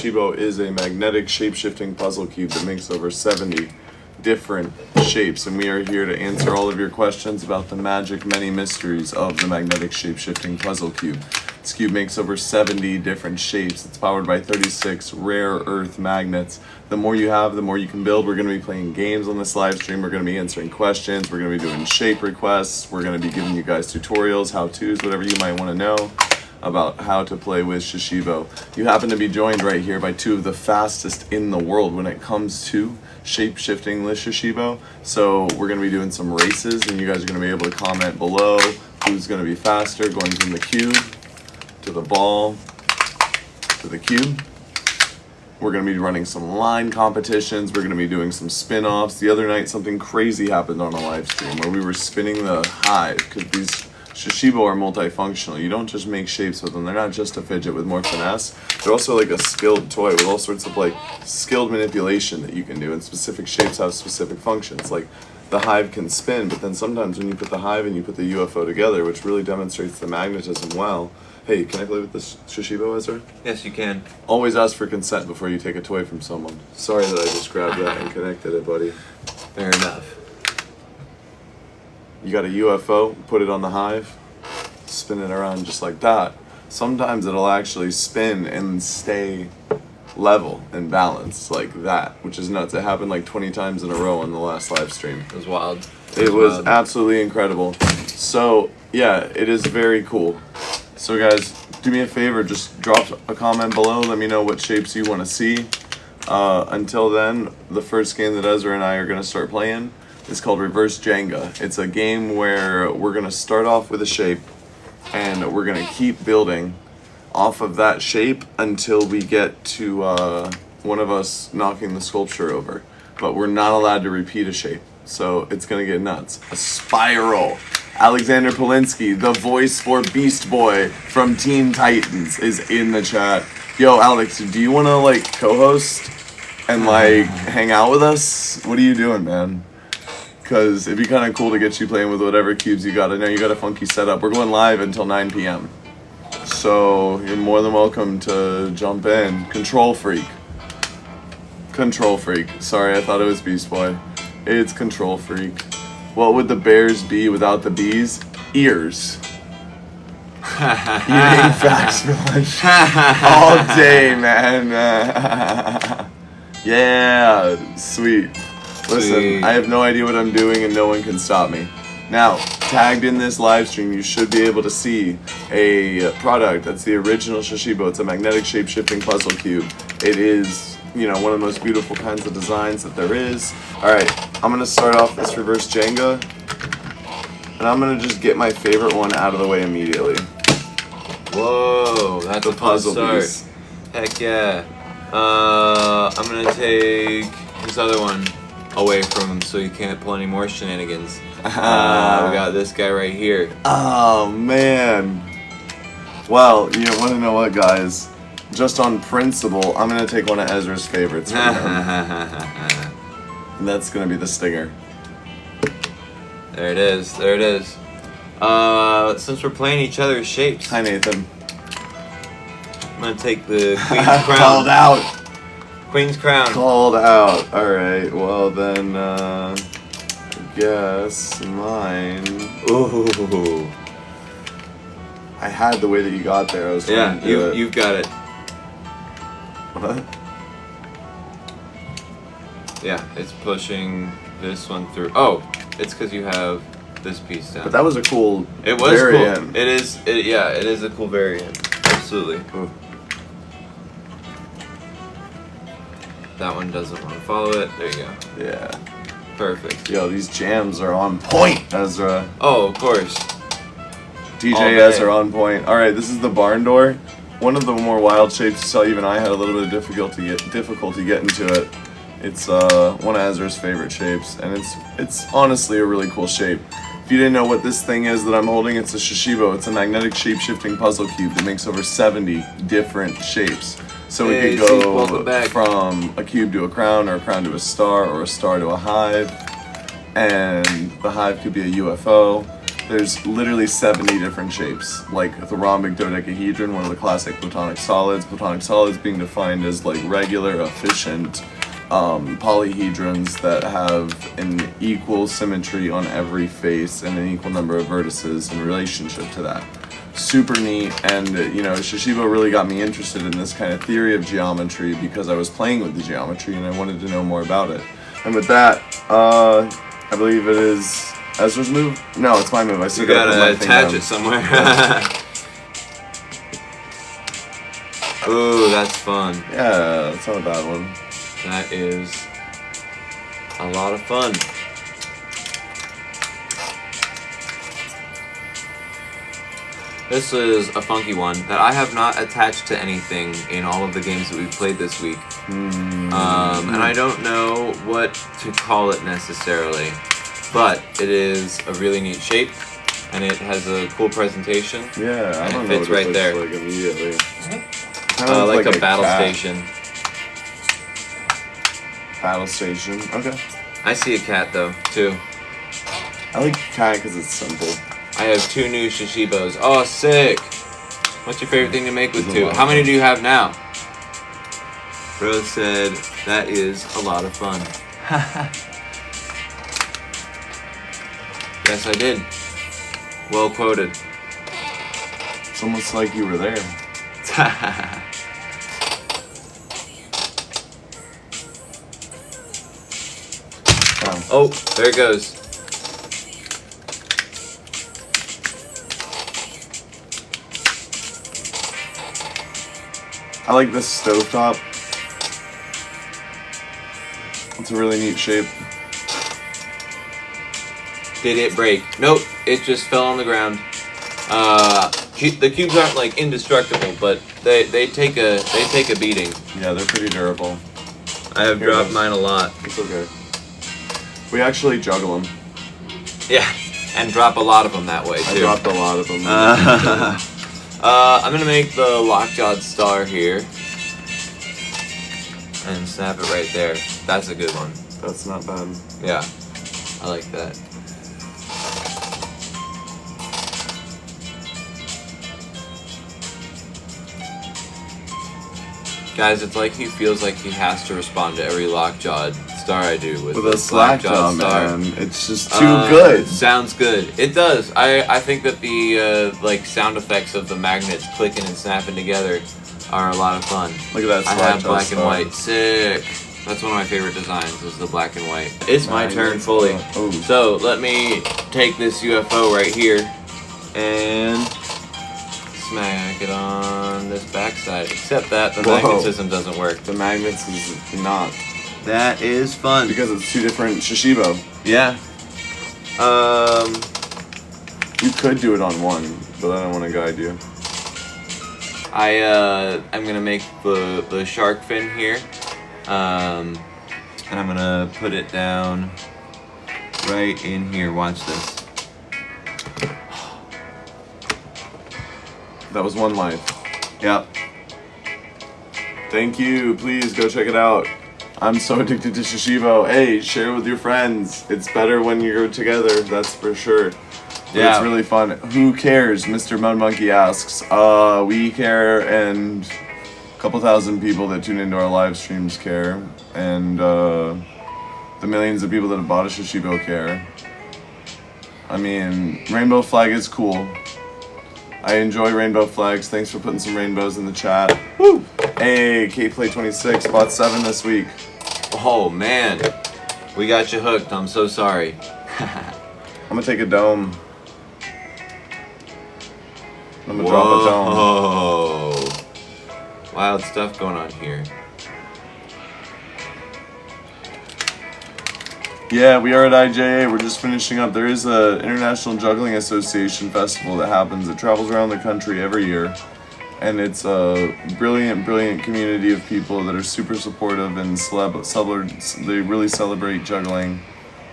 Shashibo is a magnetic shape-shifting puzzle cube that makes over 70 different shapes, and we are here to answer all of your questions about the magic many mysteries of the magnetic shape-shifting puzzle cube. This cube makes over 70 different shapes. It's powered by 36 rare earth magnets. The more you have, the more you can build. We're going to be playing games on this live stream. We're going to be answering questions. We're going to be doing shape requests. We're going to be giving you guys tutorials, how-tos, whatever you might want to know about how to play with Shashibo. You happen to be joined right here by two of the fastest in the world when it comes to shape-shifting with Shashibo. So we're going to be doing some races, and you guys are going to be able to comment below who's going to be faster, going from the cube to the ball to the cube. We're going to be running some line competitions. We're going to be doing some spin-offs. The other night, something crazy happened on a live stream where we were spinning the hive, because these Shashibo are multifunctional. You don't just make shapes with them. They're not just a fidget with more finesse. They're also like a skilled toy with all sorts of like skilled manipulation that you can do, and specific shapes have specific functions. Like the hive can spin, but then sometimes when you put the hive and you put the UFO together, which really demonstrates the magnetism well. Hey, can I play with this Shashibo, Ezra? Yes, you can. Always ask for consent before you take a toy from someone. Sorry that I just grabbed that and connected it, buddy. Fair enough. You got a UFO, put it on the hive, spin it around just like that. Sometimes it'll actually spin and stay level and balanced like that, which is nuts. It happened like 20 times in a row on the last live stream. It was wild. It was absolutely incredible. So, yeah, it is very cool. So guys, do me a favor, just drop a comment below, let me know what shapes you want to see. Until then, the first game that Ezra and I are going to start playing is called Reverse Jenga. It's a game where we're going to start off with a shape, and we're going to keep building off of that shape until we get to one of us knocking the sculpture over. But we're not allowed to repeat a shape, so it's going to get nuts. A spiral. Alexander Polinsky, the voice for Beast Boy from Teen Titans, is in the chat. Yo, Alex, do you want to, like, co-host and, like, hang out with us? What are you doing, man? Because it'd be kind of cool to get you playing with whatever cubes you got. I know you got a funky setup. We're going live until 9 p.m. So you're more than welcome to jump in. Control Freak. Control Freak. Sorry, I thought it was Beast Boy. It's Control Freak. What would the bears be without the bees? Ears. Eating facts for lunch all day, man. Yeah, sweet. Listen, I have no idea what I'm doing and no one can stop me. Now, tagged in this live stream, you should be able to see a product that's the original Shashibo. It's a magnetic shape-shifting puzzle cube. It is, you know, one of the most beautiful kinds of designs that there is. Alright, I'm going to start off this reverse Jenga, and I'm going to just get my favorite one out of the way immediately. Whoa, that's the a puzzle puzzle piece. Heck yeah. I'm going to take this other one away from him so you can't pull any more shenanigans. We got this guy right here. Oh, man. Well, you want to know what, guys? Just on principle, I'm going to take one of Ezra's favorites from him. And that's going to be the stinger. There it is. There it is. Since we're playing each other's shapes, Hi, Nathan. I'm going to take the Queen's Crown. Called out. Queen's Crown. Called out. Alright, well then, I guess mine. Ooh. I had the way that you got there. I was trying to do it. You've got it. What? Yeah, it's pushing this one through. Oh, it's because you have this piece down. But that was a cool It was variant. cool. It is. Yeah, it is a cool variant. Absolutely. Ooh. That one doesn't want to follow it. There you go. Yeah. Perfect. Yo, these jams are on point, Ezra. Oh, of course. DJs are on point. Alright, this is the barn door. One of the more wild shapes, so even I had a little bit of difficulty getting to it. It's one of Ezra's favorite shapes, and it's honestly a really cool shape. If you didn't know what this thing is that I'm holding, it's a Shashibo. It's a magnetic shape-shifting puzzle cube that makes over 70 different shapes. So we could go from a cube to a crown, or a crown to a star to a hive, and the hive could be a UFO. There's literally 70 different shapes, like the rhombic dodecahedron, one of the classic platonic solids. Platonic solids being defined as like regular, efficient polyhedrons that have an equal symmetry on every face and an equal number of vertices in relationship to that. Super neat, and you know, Shashibo really got me interested in this kind of theory of geometry because I was playing with the geometry and I wanted to know more about it. And with that, I believe it is Ezra's move? No, it's my move. I still gotta attach it somewhere. Ooh, that's fun. Yeah, that's not a bad one. That is a lot of fun. This is a funky one that I have not attached to anything in all of the games that we've played this week. And I don't know what to call it necessarily, but it is a really neat shape, and it has a cool presentation. Yeah, I don't know it fits what it right looks there. like immediately. Like a battle cat. station. Battle station. Okay. I see a cat though, too. I like cat because it's simple. I have 2 new Shashibos. Oh, sick! What's your favorite thing to make with There's a 2? lot. How many do you have now? Rose said, that is a lot of fun. Yes, I did. Well quoted. It's almost like you were there. Oh, there it goes. I like this stovetop. It's a really neat shape. Did it break? Nope, it just fell on the ground. The cubes aren't like indestructible, but they take a beating. Yeah, they're pretty durable. I have Here, dropped guys. mine a lot. It's okay. We actually juggle them. Yeah, and drop a lot of them that way too. I dropped a lot of them. I'm gonna make the lockjawed star here and snap it right there. That's a good one. That's not bad. Yeah, I like that. Guys, it's like he feels like he has to respond to every lockjawed star I do with a slack jaw, star. man. It's just too good. Sounds good. It does. I think that the like sound effects of the magnets clicking and snapping together are a lot of fun. Look at that I slack have jaw black star. and white. Sick. That's one of my favorite designs, is the black and white. It's my Nice. turn fully. Oh. So let me take this UFO right here and smack it on this backside. Except that the Whoa. magnetism doesn't work. The magnets is not. That is fun. Because it's 2 different Shashibo. Yeah. You could do it on one, but I don't want to guide you. I'm gonna make the shark fin here, and I'm gonna put it down right in here. Watch this. That was 1 life. Yep. Thank you. Please go check it out. I'm so addicted to Shashibo. Hey, share with your friends. It's better when you're together, that's for sure. But Yeah. It's really fun. Who cares? Mr. Mud Monkey asks. We care, and a couple thousand people that tune into our live streams care, and the millions of people that have bought a Shashibo care. I mean, rainbow flag is cool. I enjoy rainbow flags. Thanks for putting some rainbows in the chat. Woo! Hey, KPlay26 bought 7 this week. Oh man, we got you hooked. I'm so sorry. I'm gonna take a dome. I'm gonna drop a dome. Whoa. Wild stuff going on here. Yeah, we are at IJA. We're just finishing up. There is a International Juggling Association festival that happens. It travels around the country every year. And it's a brilliant, brilliant community of people that are super supportive and they really celebrate juggling.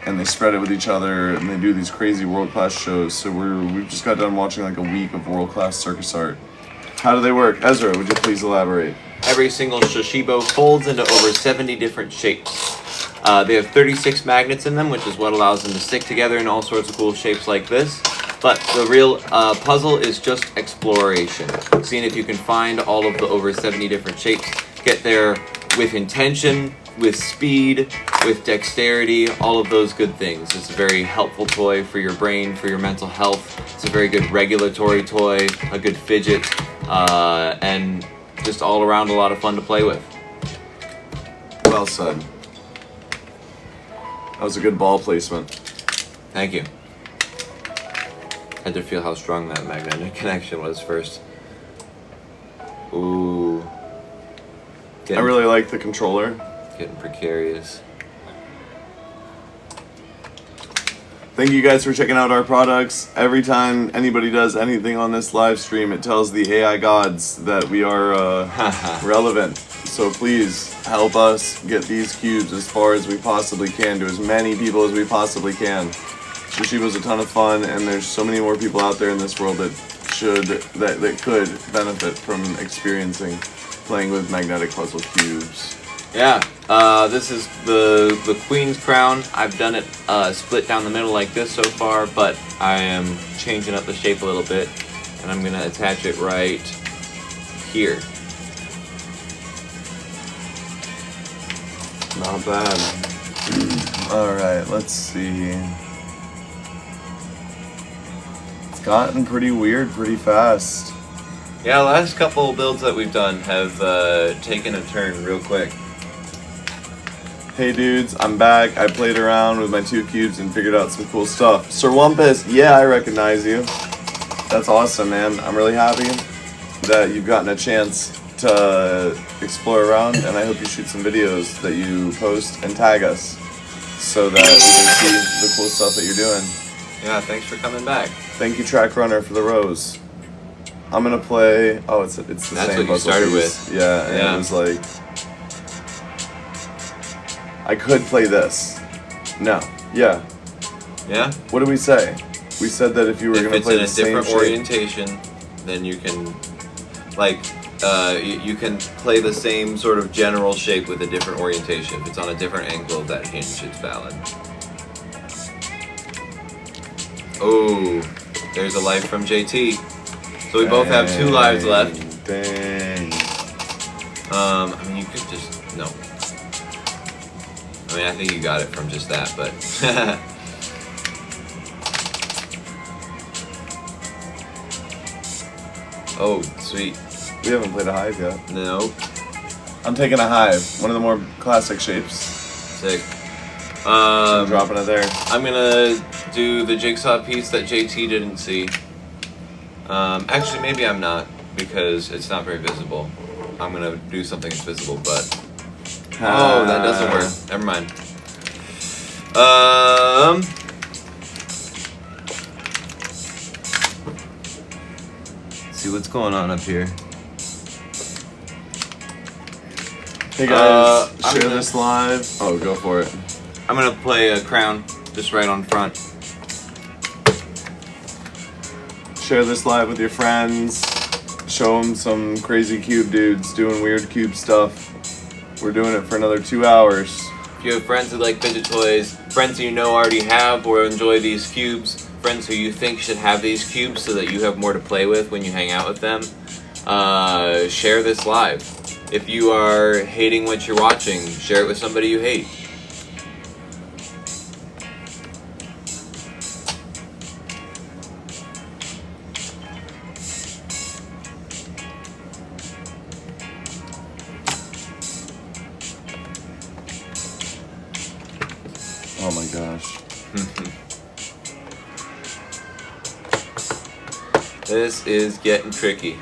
And they spread it with each other, and they do these crazy world-class shows. So we've just got done watching like a week of world-class circus art. How do they work? Ezra, would you please elaborate? Every single Shashibo folds into over 70 different shapes. They have 36 magnets in them, which is what allows them to stick together in all sorts of cool shapes like this. But the real puzzle is just exploration. Seeing if you can find all of the over 70 different shapes. Get there with intention, with speed, with dexterity, all of those good things. It's a very helpful toy for your brain, for your mental health. It's a very good regulatory toy, a good fidget, and just all around a lot of fun to play with. Well said. That was a good ball placement. Thank you. Had to feel how strong that magnetic connection was first. Ooh. I really like the controller. Getting precarious. Thank you guys for checking out our products. Every time anybody does anything on this live stream, it tells the AI gods that we are relevant. So please help us get these cubes as far as we possibly can to as many people as we possibly can. Shashibo's a ton of fun, and there's so many more people out there in this world that could benefit from experiencing playing with magnetic puzzle cubes. Yeah, this is the Queen's Crown. I've done it split down the middle like this so far, but I am changing up the shape a little bit, and I'm gonna attach it right here. Not bad. Alright, let's see. It's gotten pretty weird pretty fast. Yeah, the last couple builds that we've done have taken a turn real quick. Hey dudes, I'm back. I played around with my 2 cubes and figured out some cool stuff. Sir Wumpus, yeah, I recognize you. That's awesome, man. I'm really happy that you've gotten a chance to explore around, and I hope you shoot some videos that you post and tag us so that we can see the cool stuff that you're doing. Yeah, thanks for coming back. Thank you, Track Runner, for the rose. I'm gonna play. Oh, it's the That's same what you puzzle started piece. with. Yeah, and Yeah. it was like I could play this. No. Yeah. Yeah? What did we say? We said that if you were If gonna it's play in the a same different shape. orientation, then you can, like, you can play the same sort of general shape with a different orientation. If it's on a different angle of that hinge, it's valid. Oh, there's a life from JT. So we both have 2 lives left. Dang. I mean, you could just, no. I mean, I think you got it from just that, but. Oh, sweet. We haven't played a hive yet. No. I'm taking a hive, one of the more classic shapes. Sick. I'm dropping it there. I'm gonna do the jigsaw piece that JT didn't see. Actually, maybe I'm not, because it's not very visible. I'm gonna do something that's visible, but... Oh, that doesn't work. Never mind. See what's going on up here. Hey guys, I'm share gonna- this live. Oh, go for it. I'm gonna play a crown just right on front. Share this live with your friends. Show them some crazy cube dudes doing weird cube stuff. We're doing it for another 2 hours. If you have friends who like fidget toys, friends who you know already have or enjoy these cubes, friends who you think should have these cubes so that you have more to play with when you hang out with them, share this live. If you are hating what you're watching, share it with somebody you hate. Oh my gosh. This is getting tricky.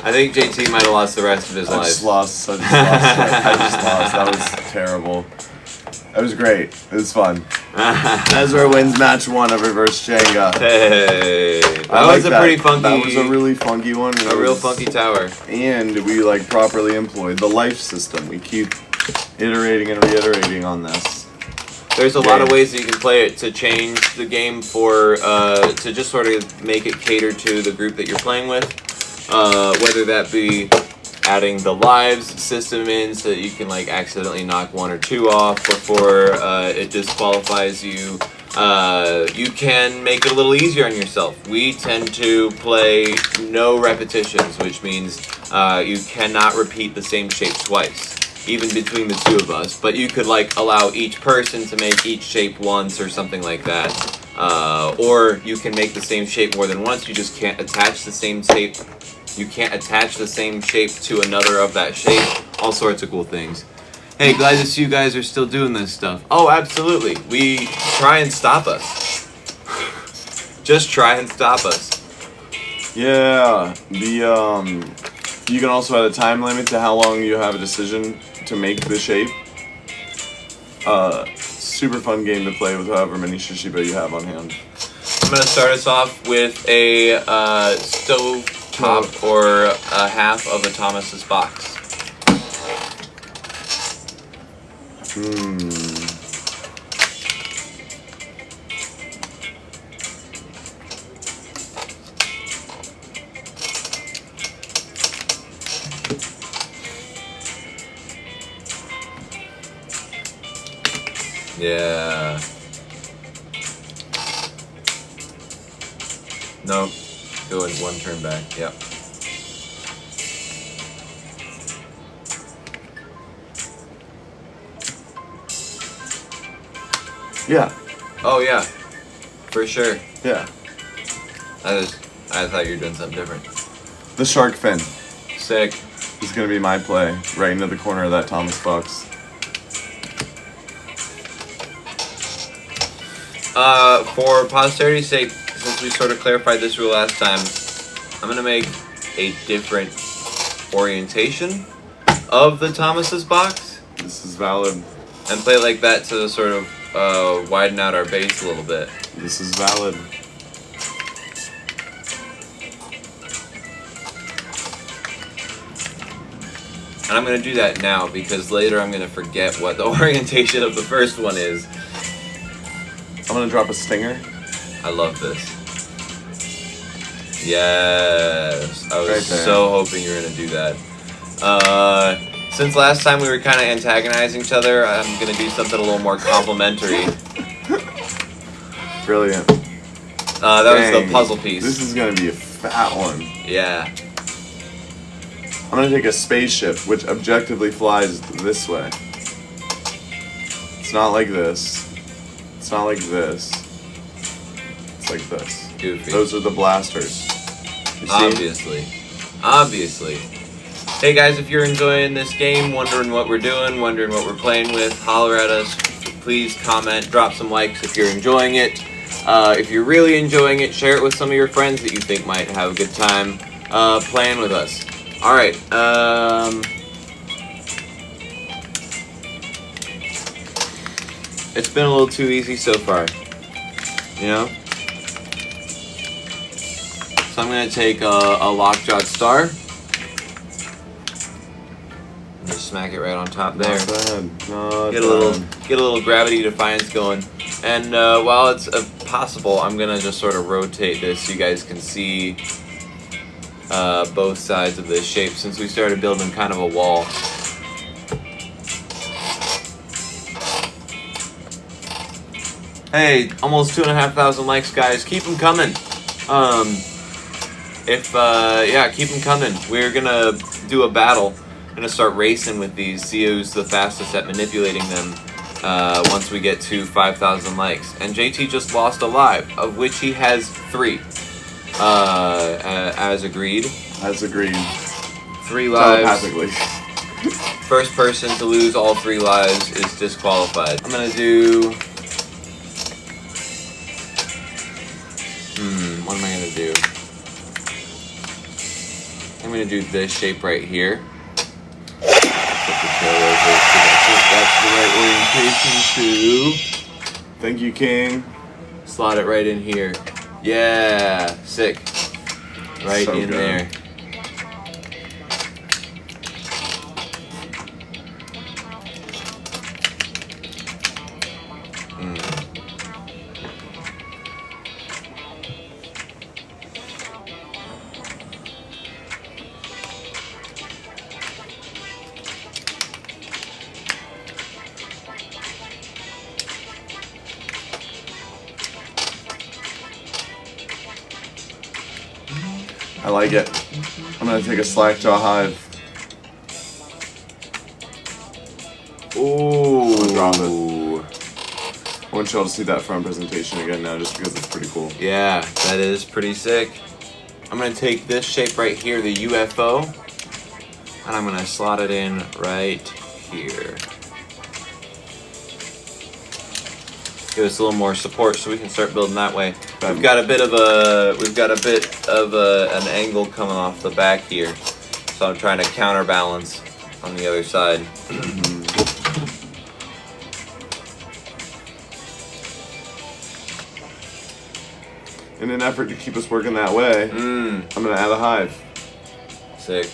I think JT might have lost the rest of his I life. just lost. I just lost. That was terrible. That was great. It was fun. Ezra wins match 1 of reverse Jenga. Hey, that I like was a pretty funky. That was a really funky one. a real funky tower. And we like properly employed the life system. We keep iterating and reiterating on this. There's a lot of ways that you can play it to change the game for to just sort of make it cater to the group that you're playing with. Whether that be adding the lives system in so that you can like accidentally knock 1 or 2 off before it disqualifies you. You can make it a little easier on yourself. We tend to play no repetitions, which means you cannot repeat the same shape twice, even between the 2 of us. But you could like allow each person to make each shape once or something like that. Or you can make the same shape more than once. You just can't attach the same shape. You can't attach the same shape to another of that shape. All sorts of cool things. Hey, glad to see you guys are still doing this stuff. Oh, absolutely. We try and stop us. Just try and stop us. Yeah, you can also add a time limit to how long you have a decision to make the shape. Super fun game to play with however many Shashibo you have on hand. I'm going to start us off with a stove top or a half of a Thomas's box. Yeah. Nope. Go in 1 turn back. Yep. Yeah. Oh yeah. For sure. Yeah. I thought you were doing something different. The shark fin Sick. is going to be my play right into the corner of that Thomas box. For posterity's sake, since we sort of clarified this rule last time, I'm gonna make a different orientation of the Thomas's box. This is valid. And play it like that to sort of widen out our base a little bit. This is valid. And I'm gonna do that now because later I'm gonna forget what the orientation of the first one is. I'm going to drop a stinger. I love this. Yes. I was Right there. so hoping you were going to do that. Since last time we were kind of antagonizing each other, I'm going to do something a little more complimentary. Brilliant. That was the puzzle piece. This is going to be a fat one. Yeah. I'm going to take a spaceship, which objectively flies this way. It's not like this. It's not like this. It's like this. Goofy. Those are the blasters. You see? Obviously. Obviously. Hey guys, if you're enjoying this game, wondering what we're doing, wondering what we're playing with, holler at us. Please comment, drop some likes if you're enjoying it. If you're really enjoying it, share it with some of your friends that you think might have a good time playing with us. Alright, it's been a little too easy so far, you know? So I'm going to take a lockjaw star. And just smack it right on top there. Not bad. Not Get bad. a little gravity defiance going. And while it's possible, I'm going to just sort of rotate this so you guys can see both sides of this shape since we started building kind of a wall. Hey, almost 2,500 likes, guys. Keep them coming. Yeah, keep them coming. We're gonna do a battle. Gonna start racing with these. See who's the fastest at manipulating them. Once we get to 5,000 likes. And JT just lost a live, of which he has 3. As agreed. As agreed. 3 lives. Telepathically. First person to lose all 3 lives is disqualified. I'm gonna do. What am I gonna do? I'm gonna do this shape right here. Put the tail over because I think that's the right orientation to Thank you, King. slot it right in here. Yeah, sick. Right So in good. there. I like it. I'm gonna take a slackjaw hive. Ooh. Drop it. I want y'all to see that front presentation again now, just because it's pretty cool. Yeah, that is pretty sick. I'm gonna take this shape right here, the UFO, and I'm gonna slot it in right here. Give us a little more support so we can start building that way. We've got a bit of an angle coming off the back here, so I'm trying to counterbalance on the other side. In an effort to keep us working that way, I'm gonna add a hive. Sick.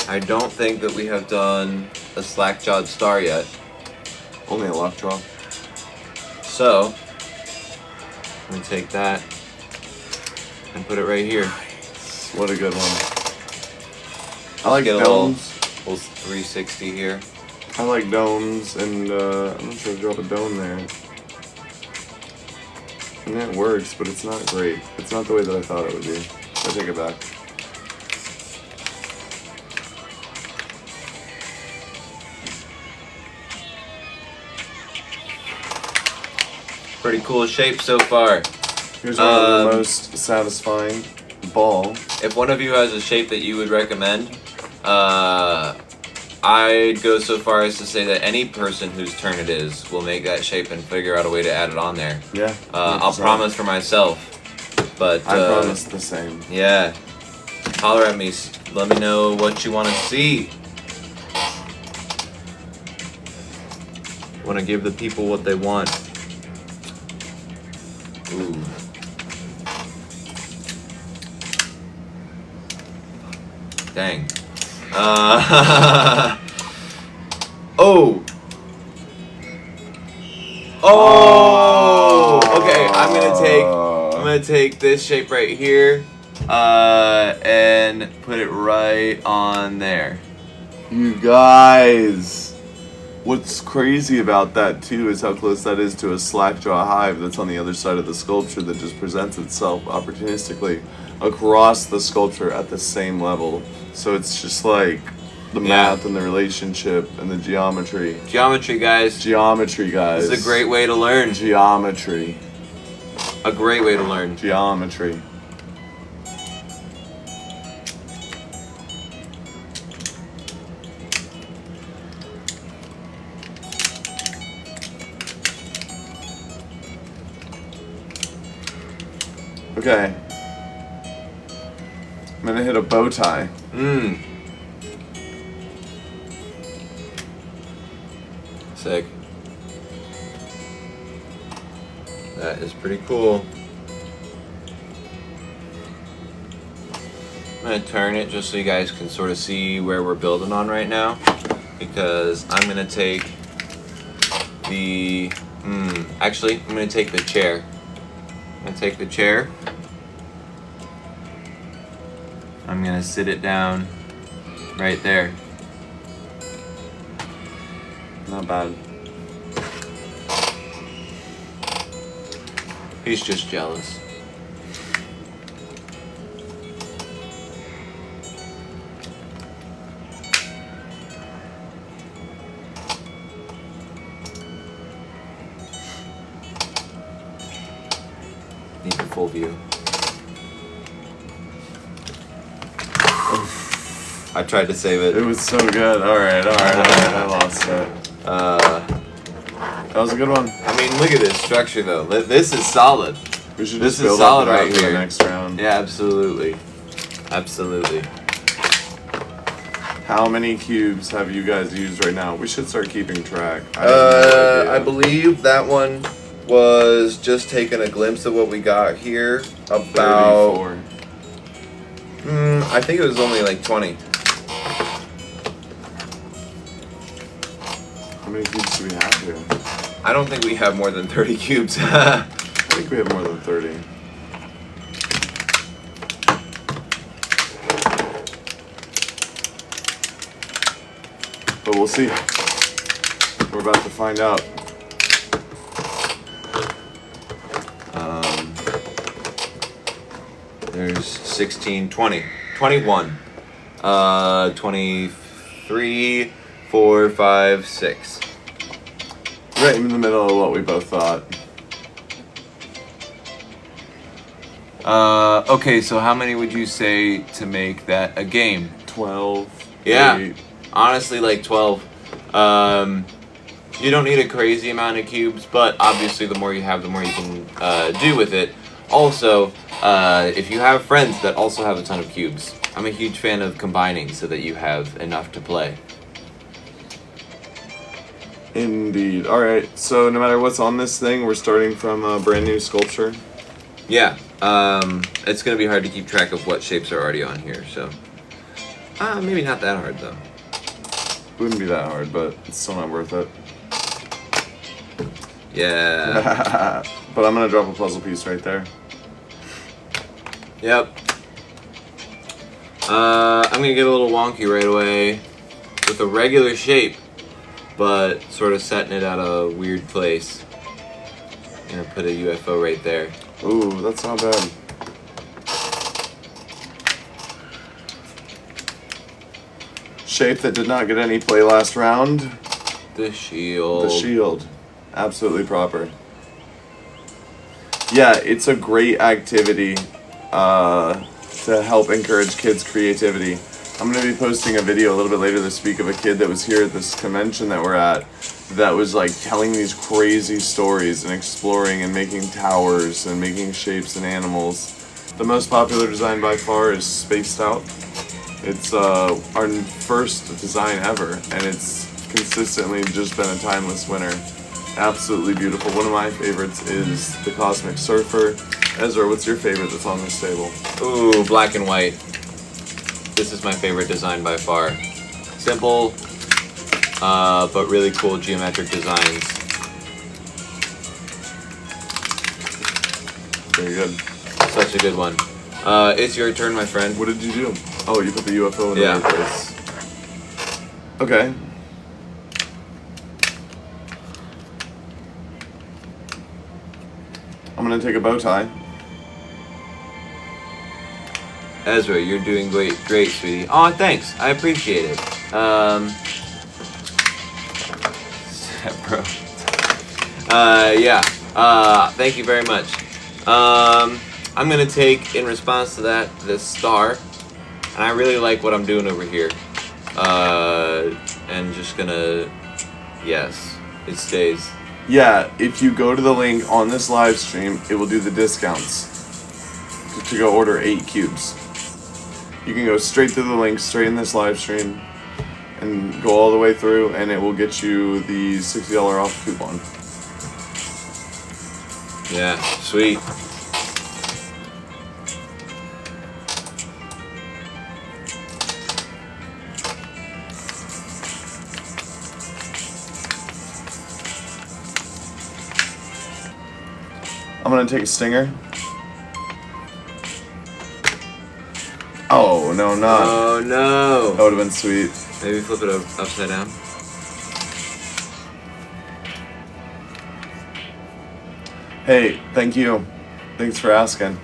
I don't think that we have done a slack-jawed star yet. Only a lockjaw. So, I'm gonna take that and put it right here. What a good one. I like Get a domes. little 360 here. I like domes, and I'm not sure to drop a dome there. And that works, but it's not great. It's not the way that I thought it would be. I take it back. Pretty cool shape so far. Here's one of the most satisfying ball. If one of you has a shape that you would recommend, I'd go so far as to say that any person whose turn it is will make that shape and figure out a way to add it on there. Yeah. I'll promise for myself, but I promise the same. Yeah. Holler at me. Let me know what you want to see. Want to give the people what they want. Ooh. Dang. Oh. Oh. Okay, I'm gonna take this shape right here, and put it right on there. You guys. What's crazy about that too is how close that is to a slackjaw hive that's on the other side of the sculpture that just presents itself opportunistically across the sculpture at the same level. So it's just like the math and the relationship and the geometry. Geometry, guys. Geometry, guys. This is a great way to learn. Geometry. A great way to learn. Geometry. Okay. I'm gonna hit a bow tie. Sick. That is pretty cool. I'm gonna turn it just so you guys can sort of see where we're building on right now, because I'm gonna take the actually I'm gonna take the chair. I'm gonna take the chair. I'm gonna sit it down right there. Not bad. He's just jealous. Need the full view. I tried to save it. It was so good. Alright. I lost it. That was a good one. I mean, look at this structure though. This is solid. We should This just is build solid up right for the here. next round. Yeah, absolutely. Absolutely. How many cubes have you guys used right now? We should start keeping track. I I believe that one was just taking a glimpse of what we got here. About 34. I think it was only like 20. How many cubes do we have here? I don't think we have more than 30 cubes. I think we have more than 30. But we'll see. We're about to find out. There's 16, 20, 21, 23, 4, 5, 6. Right in the middle of what we both thought. Okay, so how many would you say to make that a game? 12. Yeah. 8. Honestly, like 12. You don't need a crazy amount of cubes, but obviously the more you have, the more you can do with it. Also, if you have friends that also have a ton of cubes, I'm a huge fan of combining so that you have enough to play. Indeed. Alright, so no matter what's on this thing, we're starting from a brand new sculpture. Yeah, it's going to be hard to keep track of what shapes are already on here, so... maybe not that hard, though. Wouldn't be that hard, but it's still not worth it. Yeah. But I'm going to drop a puzzle piece right there. Yep. I'm going to get a little wonky right away with a regular shape, but sort of setting it at a weird place. I'm going to put a UFO right there. Ooh, that's not bad. Shape that did not get any play last round. The shield. The shield. Absolutely proper. Yeah, it's a great activity to help encourage kids' creativity. I'm going to be posting a video a little bit later this week of a kid that was here at this convention that we're at that was like telling these crazy stories and exploring and making towers and making shapes and animals. The most popular design by far is Spaced Out. It's our first design ever, and it's consistently just been a timeless winner. Absolutely beautiful. One of my favorites is the Cosmic Surfer. Ezra, what's your favorite that's on this table? Ooh, black and white. This is my favorite design by far. Simple, but really cool geometric designs. Very good. Such a good one. It's your turn, my friend. What did you do? Oh, you put the UFO in the Yeah. right place. Okay. I'm gonna take a bow tie. Ezra, you're doing great, sweetie. Aw, thanks. I appreciate it. Bro. Yeah. Thank you very much. I'm gonna take, in response to that, this star. And I really like what I'm doing over here. And just gonna... Yes, it stays. Yeah, if you go to the link on this live stream, it will do the discounts to go order 8 cubes. You can go straight through the link, straight in this live stream, and go all the way through, and it will get you the $60 off coupon. Yeah, sweet. I'm gonna take a stinger. Oh, no, not. Oh no! That would have been sweet. Maybe flip it upside down. Hey, thank you. Thanks for asking.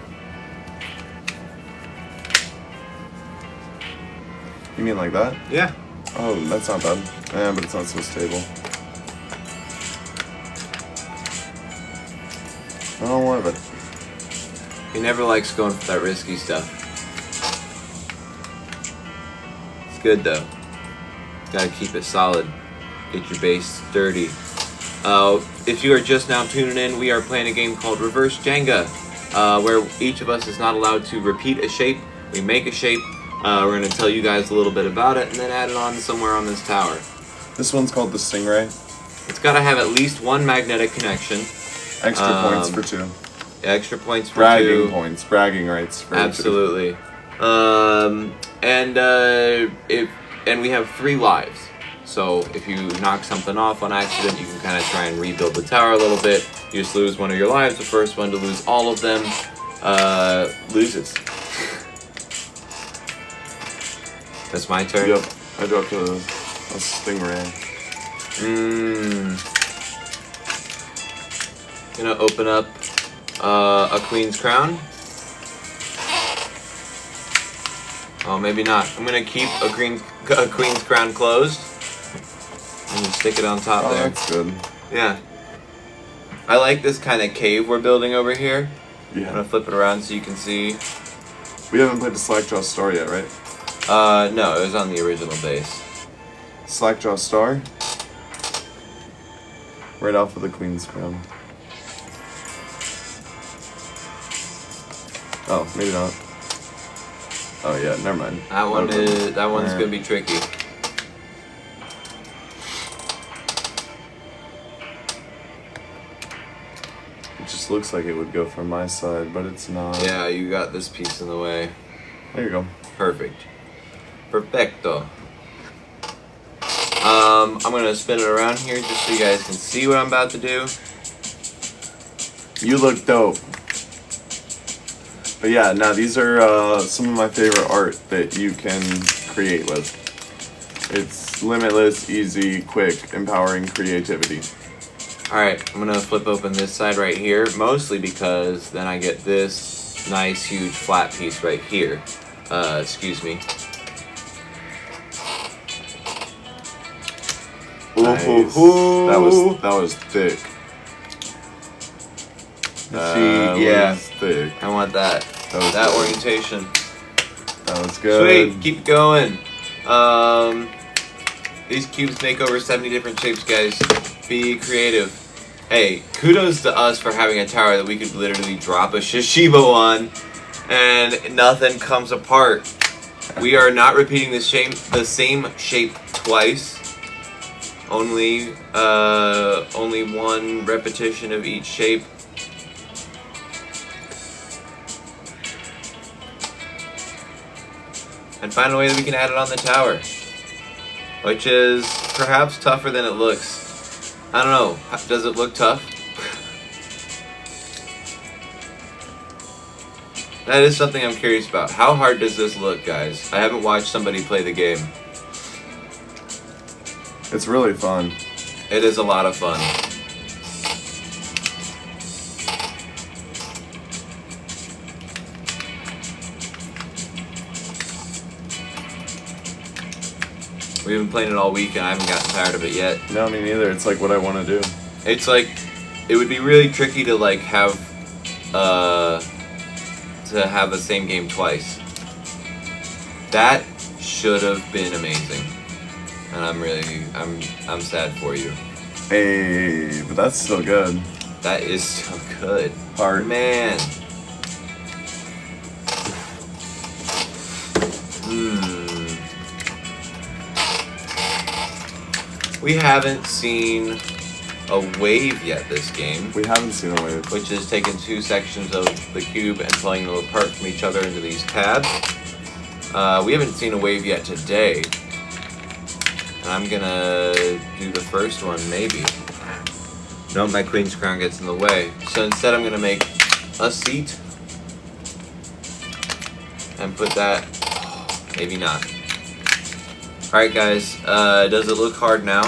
You mean like that? Yeah. Oh, that's not bad. Yeah, but it's not so stable. I don't want it. He never likes going for that risky stuff. It's good though. Gotta keep it solid. Get your base sturdy. If you are just now tuning in, we are playing a game called Reverse Jenga, where each of us is not allowed to repeat a shape. We make a shape. We're going to tell you guys a little bit about it and then add it on somewhere on this tower. This one's called the Stingray. It's got to have at least one magnetic connection. Extra points for 2. Extra points for Bragging 2. points. Bragging rights for 2. Absolutely. And we have 3 lives. So if you knock something off on accident, you can kind of try and rebuild the tower a little bit. You just lose one of your lives. The first one to lose all of them loses. That's my turn. Yep. I dropped a A stingray. Gonna open up a queen's crown. Oh, maybe not. I'm gonna keep a queen's crown closed and stick it on top Oh, there. that's good. Yeah. I like this kind of cave we're building over here. I'm Yeah. gonna flip it around so you can see. We haven't played the Slackjaw Star yet, right? No, it was on the original base. Slackjaw Star. Right off of the Queen's Crown. Oh, maybe not. Oh yeah, never mind. That one's gonna be tricky. It just looks like it would go from my side, but it's not. Yeah, you got this piece in the way. There you go. Perfect. Perfecto. I'm gonna spin it around here just so you guys can see what I'm about to do. You look dope. But yeah, now these are some of my favorite art that you can create with. It's limitless, easy, quick, empowering creativity. Alright, I'm gonna flip open this side right here, mostly because then I get this nice huge flat piece right here. Excuse me. Nice. Ooh. That was thick. Yeah. Was thick. I want that. was That good. orientation. That was good. Sweet, keep going. These cubes make over 70 different shapes, guys. Be creative. Hey, kudos to us for having a tower that we could literally drop a Shashibo on and nothing comes apart. We are not repeating the same shape twice. Only one repetition of each shape. And find a way that we can add it on the tower. Which is perhaps tougher than it looks. I don't know. Does it look tough? That is something I'm curious about. How hard does this look, guys? I haven't watched somebody play the game. It's really fun. It is a lot of fun. We've been playing it all week and I haven't gotten tired of it yet. No, me neither. It's like what I want to do. It's like, it would be really tricky to like have the same game twice. That should have been amazing. And I'm sad for you. Hey, but that's still good. That is so good. Hard. Man. We haven't seen a wave yet this game, We haven't seen a wave. which is taking two sections of the cube and pulling them apart from each other into these tabs. We haven't seen a wave yet today. And I'm gonna do the first one, maybe. No, my queen's crown gets in the way. So instead I'm gonna make a seat. And put that, maybe not. Alright guys, does it look hard now?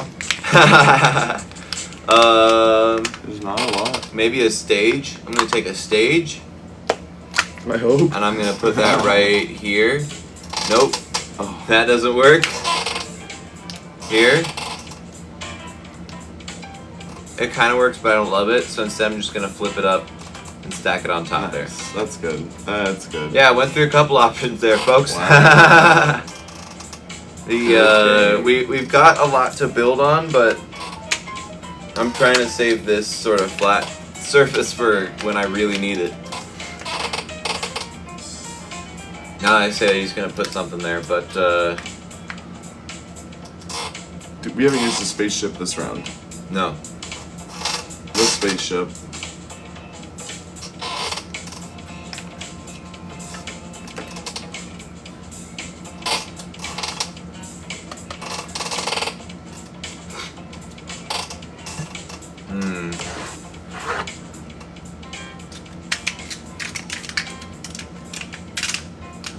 There's not a lot. Maybe a stage. I'm gonna take a stage. I hope. And I'm gonna put that right here. Nope, Oh, that doesn't work. Here. It kind of works, but I don't love it. So instead, I'm just gonna flip it up and stack it on top there. nice. That's good. That's good. Yeah, I went through a couple options there, folks. Wow. We've got a lot to build on, but I'm trying to save this sort of flat surface for when I really need it. Now I say he's gonna put something there, but Dude, we haven't used a spaceship this round. no. The spaceship.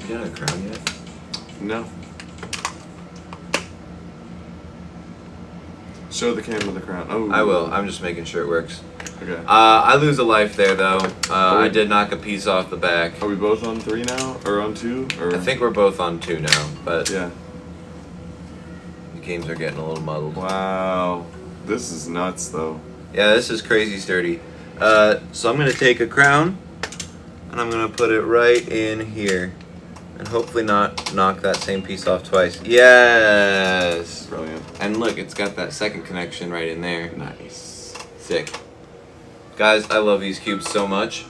You got a crown yet? No. Show the camera the crown. Oh. I will. I'm just making sure it works. Okay. I lose a life there, though. I did knock a piece off the back. Are we both on 3 now? Or on 2? Or? I think we're both on 2 now, but Yeah. the games are getting a little muddled. Wow. This is nuts, though. Yeah, this is crazy sturdy. So I'm going to take a crown, and I'm going to put it right in here. And hopefully not knock that same piece off twice. Yes! Brilliant. And look, it's got that second connection right in there. Nice. Sick. Guys, I love these cubes so much.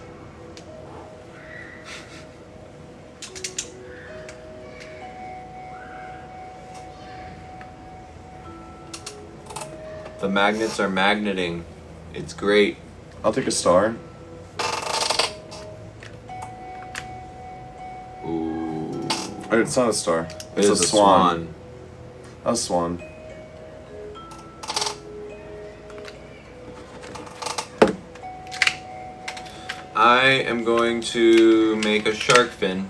The magnets are magneting. It's great. I'll take a star. Ooh. Oh, it's not a star. It It's is a swan. A swan. swan. I am going to make a shark fin.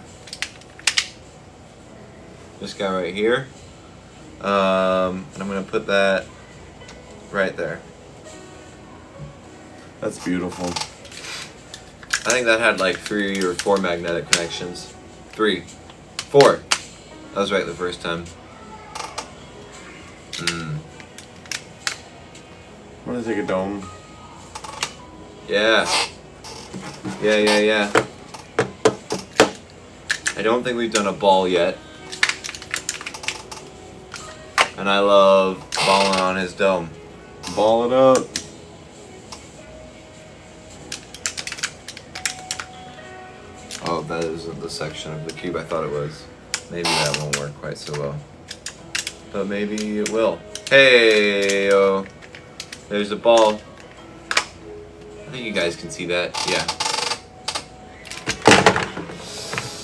This guy right here. And I'm going to put that right there. That's beautiful. I think that had like 3 or 4 magnetic connections. 3. 4. That was right the first time. I'm gonna take a dome. Yeah. Yeah. I don't think we've done a ball yet. And I love balling on his dome. Ball it up. Oh, that isn't the section of the cube I thought it was. Maybe that won't work quite so well. But maybe it will. Hey, oh, there's a ball. I think you guys can see that. Yeah.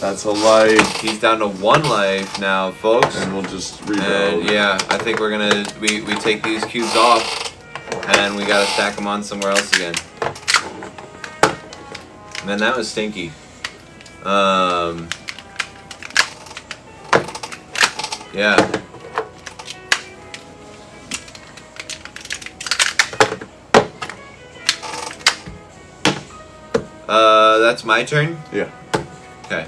That's a life. He's down to 1 life now, folks. And we'll just rebuild. And yeah, I think we're gonna we take these cubes off, and we gotta stack them on somewhere else again. Man, that was stinky. Yeah. That's my turn? Yeah. Okay.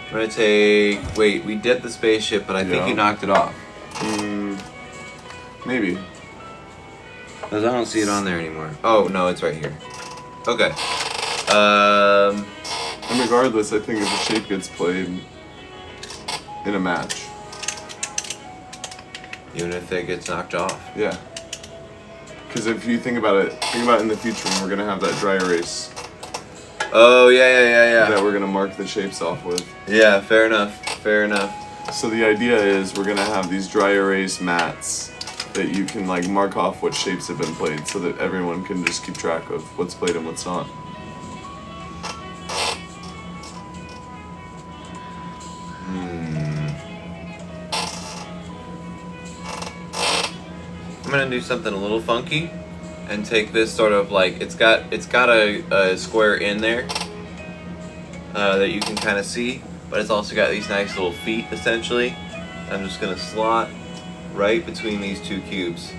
I'm gonna take... Wait, we did the spaceship, but I think Yeah. you knocked it off. Maybe. Because I don't see it on there anymore. Oh, no, it's right here. Okay. And regardless, I think if the shape gets played in a match. Even if it gets knocked off. Yeah. Because if you think about it in the future when we're going to have that dry erase Oh, yeah. that we're going to mark the shapes off with. Yeah, fair enough. Fair enough. So the idea is we're going to have these dry erase mats that you can like mark off what shapes have been played so that everyone can just keep track of what's played and what's not. I'm gonna do something a little funky and take this sort of like it's got a square in there that you can kind of see, but it's also got these nice little feet essentially. I'm just gonna slot right between these 2 cubes.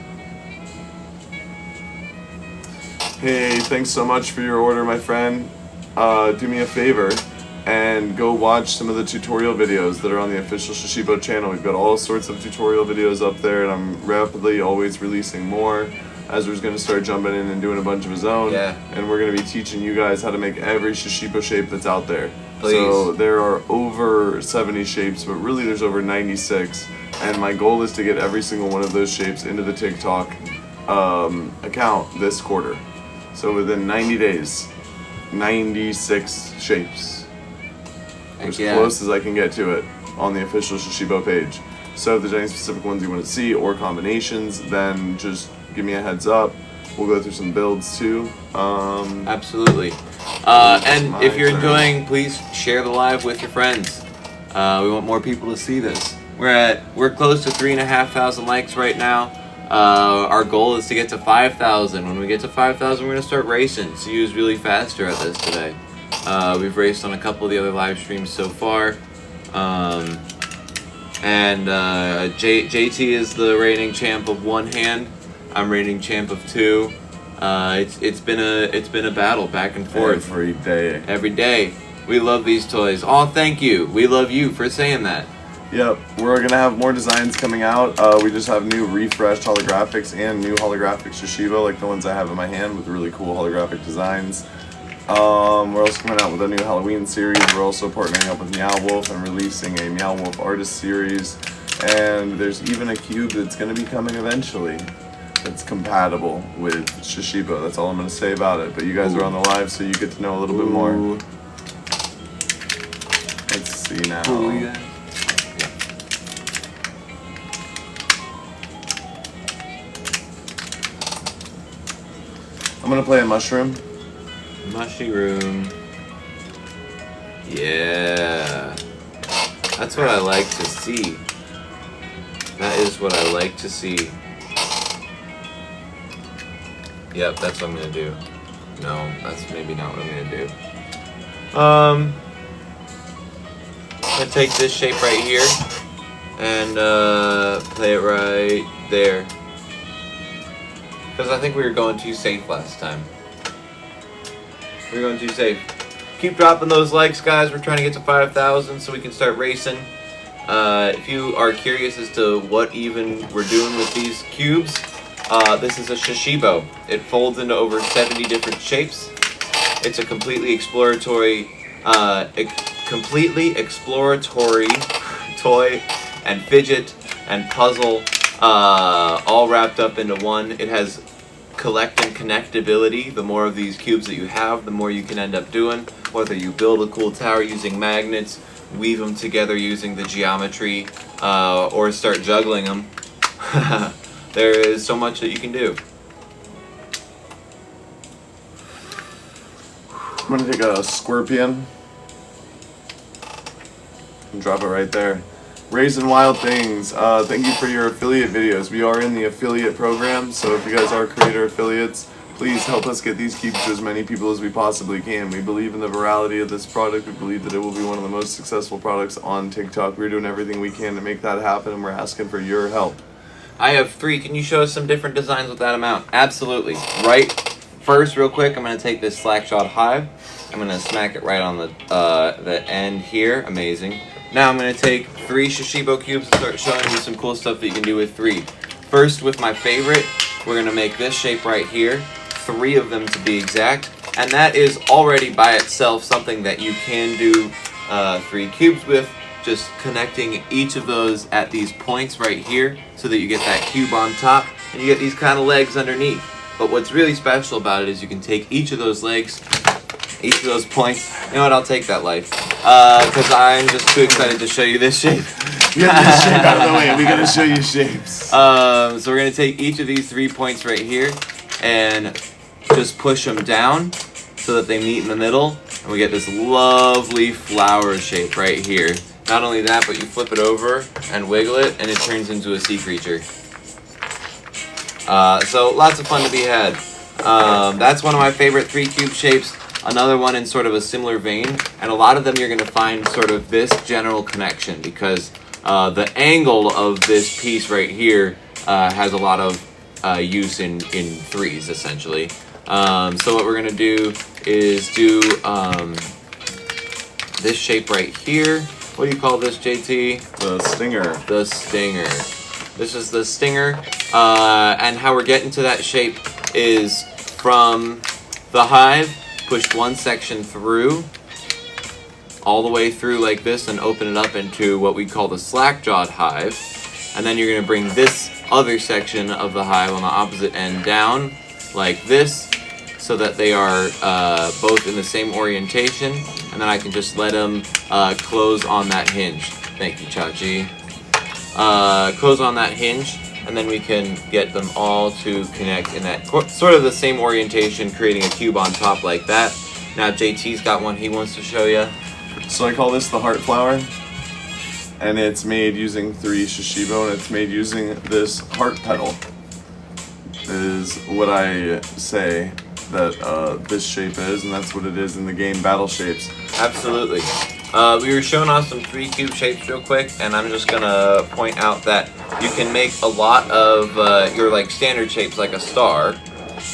Hey, thanks so much for your order, my friend. Do me a favor and go watch some of the tutorial videos that are on the official Shashibo channel. We've got all sorts of tutorial videos up there, and I'm rapidly always releasing more. Ezra's going to start jumping in and doing a bunch of his own, Yeah. and we're going to be teaching you guys how to make every Shashibo shape that's out there. Please. So there are over 70 shapes, but really there's over 96, and my goal is to get every single one of those shapes into the TikTok account this quarter. So within 90 days, 96 shapes. As close as I can get to it on the official Shashibo page. So if there's any specific ones you want to see or combinations, then just give me a heads up. We'll go through some builds too. Absolutely. And my if you're turn. enjoying, please share the live with your friends. We want more people to see this. We're close to 3,500 likes right now. Our goal is to get to 5,000. When we get to 5,000, we're gonna start racing. Su's really faster at this today. We've raced on a couple of the other live streams so far. JT is the reigning champ of one hand. I'm reigning champ of two. It's been a battle back and forth every day. Every day. We love these toys. Oh, thank you. We love you for saying that. Yep, we're gonna have more designs coming out. We just have new refreshed holographics and new holographic Shashibo, like the ones I have in my hand with really cool holographic designs. We're also coming out with a new Halloween series. We're also partnering up with Meow Wolf and releasing a Meow Wolf artist series. And there's even a cube that's gonna be coming eventually that's compatible with Shashibo. That's all I'm gonna say about it. But you guys are on the live, so you get to know a little bit more. Let's see now. I'm gonna play a mushroom. Mushroom. Yeah. That's what I like to see. That is what I like to see. Yep, that's what I'm gonna do. No, that's maybe not what I'm gonna do. I'm gonna take this shape right here and play it right there. Because I think we were going too safe last time. We were going too safe. Keep dropping those likes, guys. We're trying to get to 5,000 so we can start racing. If you are curious as to what even we're doing with these cubes, this is a Shashibo. It folds into over 70 different shapes. It's a completely exploratory toy and fidget and puzzle, all wrapped up into one. It has collect and connect ability. The more of these cubes that you have, the more you can end up doing. Whether you build a cool tower using magnets, weave them together using the geometry, or start juggling them. There is so much that you can do. I'm gonna take a scorpion and drop it right there. Raising Wild Things, thank you for your affiliate videos. We are in the affiliate program, so if you guys are creator affiliates, please help us get these cubes to as many people as we possibly can. We believe in the virality of this product. We believe that it will be one of the most successful products on TikTok. We're doing everything we can to make that happen, and we're asking for your help. I have 3. Can you show us some different designs with that amount? Absolutely. Right. First, real quick, I'm going to take this Slackshot Hive. I'm going to smack it right on the end here. Amazing. Now I'm going to take 3 Shashibo cubes and start showing you some cool stuff that you can do with 3. First, with my favorite, we're going to make this shape right here. 3 of them to be exact. And that is already by itself something that you can do 3 cubes with. Just connecting each of those at these points right here so that you get that cube on top and you get these kind of legs underneath. But what's really special about it is you can take each of those legs, each of those points. You know what? I'll take that life. Because I'm just too excited to show you this shape. Get this shape out of the way. We gotta show you shapes. So we're gonna take each of these 3 points right here and just push them down so that they meet in the middle, and we get this lovely flower shape right here. Not only that, but you flip it over and wiggle it, and it turns into a sea creature. So lots of fun to be had. That's one of my favorite 3 cube shapes. Another one in sort of a similar vein, and a lot of them you're going to find sort of this general connection because the angle of this piece right here has a lot of use in 3s essentially. So what we're going to do is do this shape right here. What do you call this, JT? The stinger. The stinger. This is the stinger, and how we're getting to that shape is from the hive, push one section through, all the way through like this, and open it up into what we call the slack-jawed hive, and then you're going to bring this other section of the hive on the opposite end down, like this, so that they are both in the same orientation, and then I can just let them close on that hinge. Thank you, Chachi. Close on that hinge, and then we can get them all to connect in that sort of the same orientation, creating a cube on top like that. Now JT's got one he wants to show you. So I call this the heart flower, and it's made using 3 Shashibo, and it's made using this heart petal. is what I say that this shape is, and that's what it is in the game Battle Shapes. Absolutely. We were showing off some 3 cube shapes real quick, and I'm just gonna point out that you can make a lot of your like standard shapes, like a star,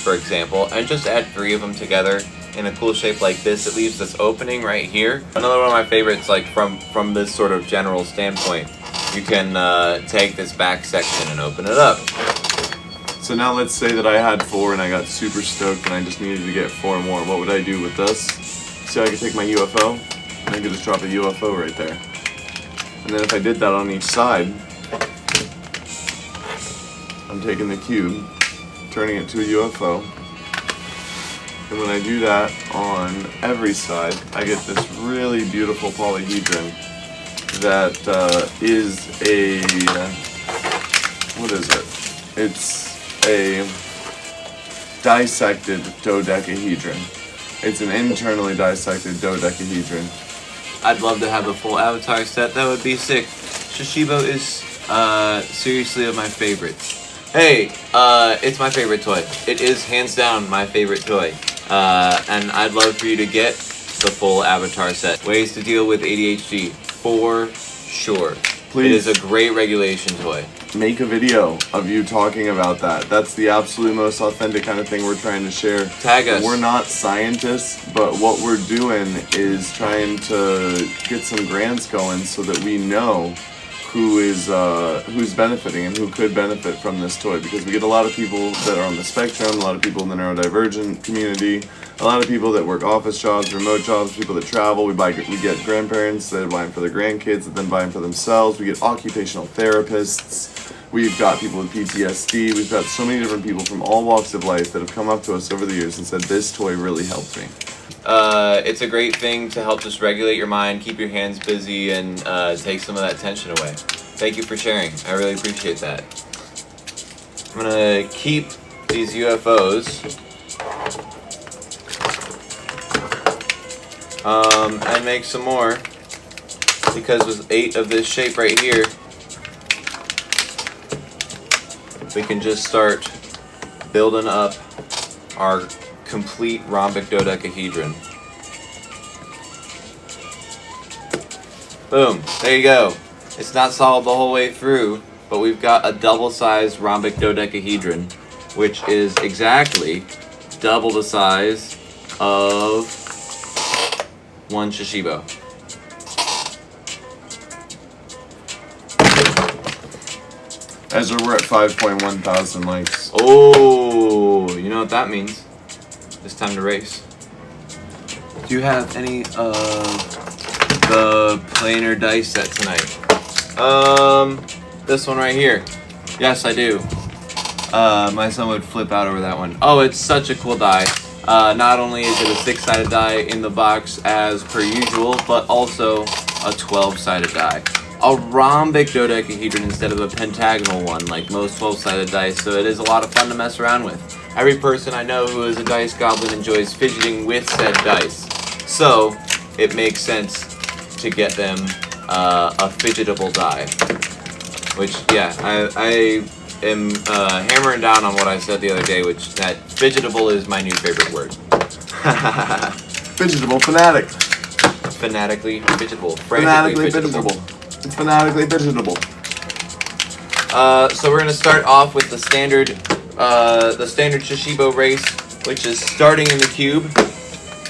for example, and just add 3 of them together in a cool shape like this. It leaves this opening right here. Another one of my favorites, like from this sort of general standpoint, you can take this back section and open it up. So now let's say that I had 4 and I got super stoked and I just needed to get 4 more. What would I do with this? See, I could take my UFO and I could just drop a UFO right there. And then if I did that on each side, I'm taking the cube, turning it to a UFO. And when I do that on every side, I get this really beautiful polyhedron that is a, what is it? It's a dissected dodecahedron. It's an internally dissected dodecahedron. I'd love to have a full avatar set. That would be sick. Shashibo is seriously of my favorites. Hey, it's my favorite toy. It is hands down my favorite toy. And I'd love for you to get the full avatar set. Ways to deal with ADHD, for sure. Please. It is a great regulation toy. Make a video of you talking about that. That's the absolute most authentic kind of thing we're trying to share. Tag us. We're not scientists, but what we're doing is trying to get some grants going so that we know who's benefiting and who could benefit from this toy, because we get a lot of people that are on the spectrum, a lot of people in the neurodivergent community, a lot of people that work office jobs, remote jobs, people that travel. We get grandparents that buy them for their grandkids that then buy them for themselves. We get occupational therapists. We've got people with PTSD. We've got so many different people from all walks of life that have come up to us over the years and said, this toy really helped me. It's a great thing to help just regulate your mind, keep your hands busy, and take some of that tension away. Thank you for sharing. I really appreciate that. I'm gonna keep these UFOs and make some more, because with 8 of this shape right here, we can just start building up our complete rhombic dodecahedron. Boom, there you go. It's not solid the whole way through, but we've got a double-sized rhombic dodecahedron, which is exactly double the size of one Shashibo. Ezra, we're at 5.1 thousand likes. Oh, you know what that means. It's time to race. Do you have any of the planar dice set tonight? This one right here. Yes, I do. My son would flip out over that one. Oh, it's such a cool die. Not only is it a 6-sided die in the box as per usual, but also a 12-sided die. A rhombic dodecahedron instead of a pentagonal one like most 12-sided dice, so it is a lot of fun to mess around with. Every person I know who is a dice goblin enjoys fidgeting with said dice, so it makes sense to get them a fidgetable die. Which, yeah, I am hammering down on what I said the other day, which that fidgetable is my new favorite word. Fidgetable fanatic. Fanatically fidgetable. Fanatically fidgetable. It's fanatically fidgetable. So we're gonna start off with the standard Shashibo race, which is starting in the cube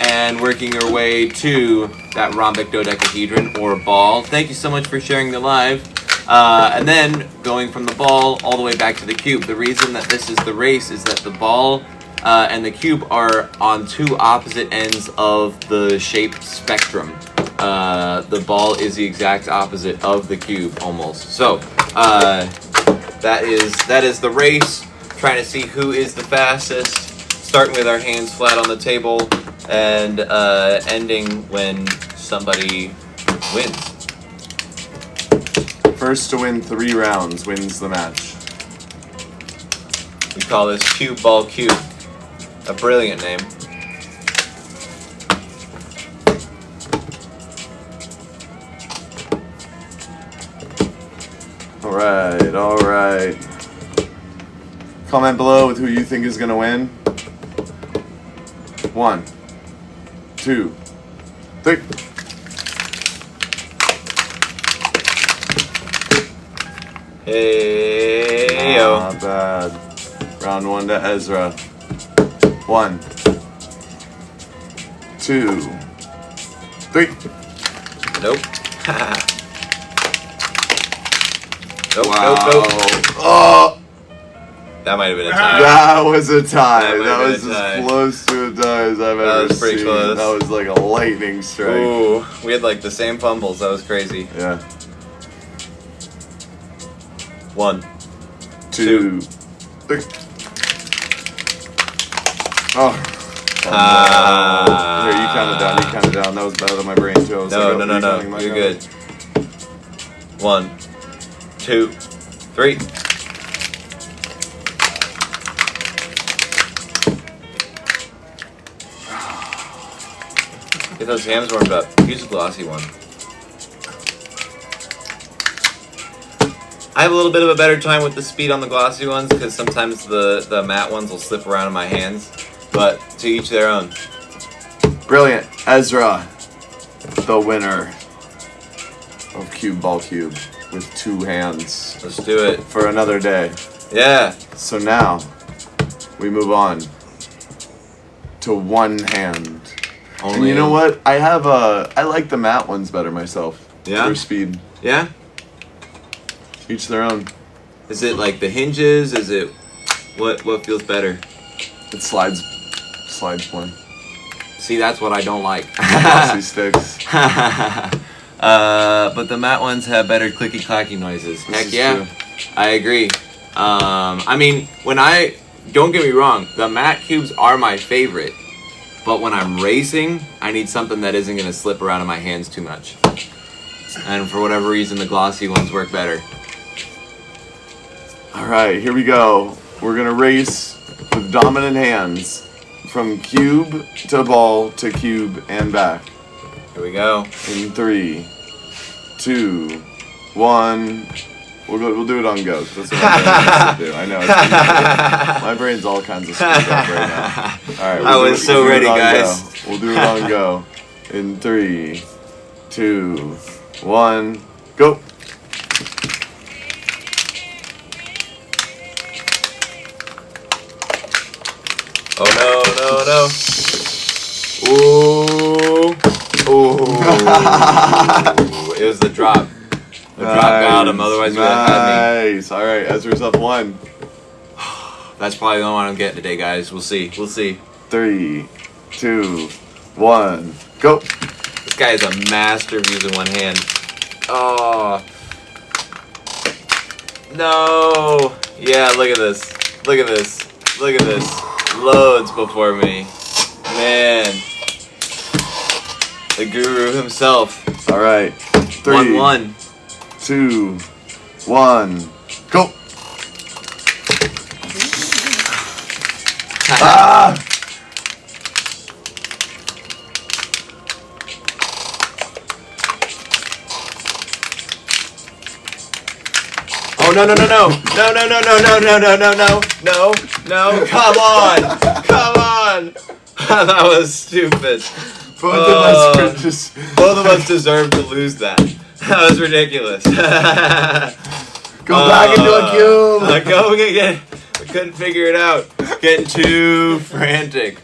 and working your way to that rhombic dodecahedron or ball. Thank you so much for sharing the live. And then going from the ball all the way back to the cube. The reason that this is the race is that the ball and the cube are on 2 opposite ends of the shape spectrum. The ball is the exact opposite of the cube, almost. So that is the race. Trying to see who is the fastest. Starting with our hands flat on the table and ending when somebody wins. First to win 3 rounds wins the match. We call this Cube Ball Cube. A brilliant name. Alright, alright. Comment below with who you think is gonna win. 1, 2, 3. Hey yo. Not bad. Round 1 to Ezra. 1, 2, 3. Nope. Nope, Wow. nope. Oh, That might have been a tie. that was a tie. That might That have was been a tie. as close to a tie as I've That ever was pretty seen. close. That was like a lightning strike. Ooh, we had like the same fumbles. That was crazy. Yeah. 1. 2, 3. Oh. No. Here, you count it down. You count it down. That was better than my brain too. I was No, like, no, oh, no, you no. counting my You're count? good. 1, 2, 3. Get those hams warmed up. Use a glossy one. I have a little bit of a better time with the speed on the glossy ones because sometimes the matte ones will slip around in my hands. But to each their own. Brilliant. Ezra, the winner of Cube Ball Cube with 2 hands Let's do it. for another day. Yeah. So now we move on to 1 hand. Only. And you know what? I like the matte ones better myself. Yeah? For speed. Yeah? Each their own. Is it like the hinges? Is it what feels better? It slides more. See, that's what I don't like. Glossy sticks. But the matte ones have better clicky clacky noises. This Heck is yeah. true. I agree. I mean, don't get me wrong, the matte cubes are my favorite. But when I'm racing, I need something that isn't going to slip around in my hands too much. And for whatever reason, the glossy ones work better. Alright, here we go. We're gonna race with dominant hands from cube to ball to cube and back. Here we go. In 3, 2, 1. We'll do it on go. That's what my brain wants to do. I know. My brain's all kinds of screwed up right now. All right. I was so ready, guys. We'll do it on go. In 3, 2, 1, go. Oh no. Ooh. It was the drop. The drop got him, otherwise we would have had me. Nice. All right, Ezra's up 1. That's probably the only one I'm getting today, guys. We'll see. 3, 2, 1, go. This guy is a master of using one hand. Oh. No. Yeah, look at this. Loads before me. Man. The guru himself. All right. 3, 1-1. 2, 1, go. Ah! Oh no. No. Come on. That was stupid. Both of us were just. Both of us deserve to lose that. That was ridiculous. Go back into a cube. Go again. I couldn't figure it out. Getting too frantic.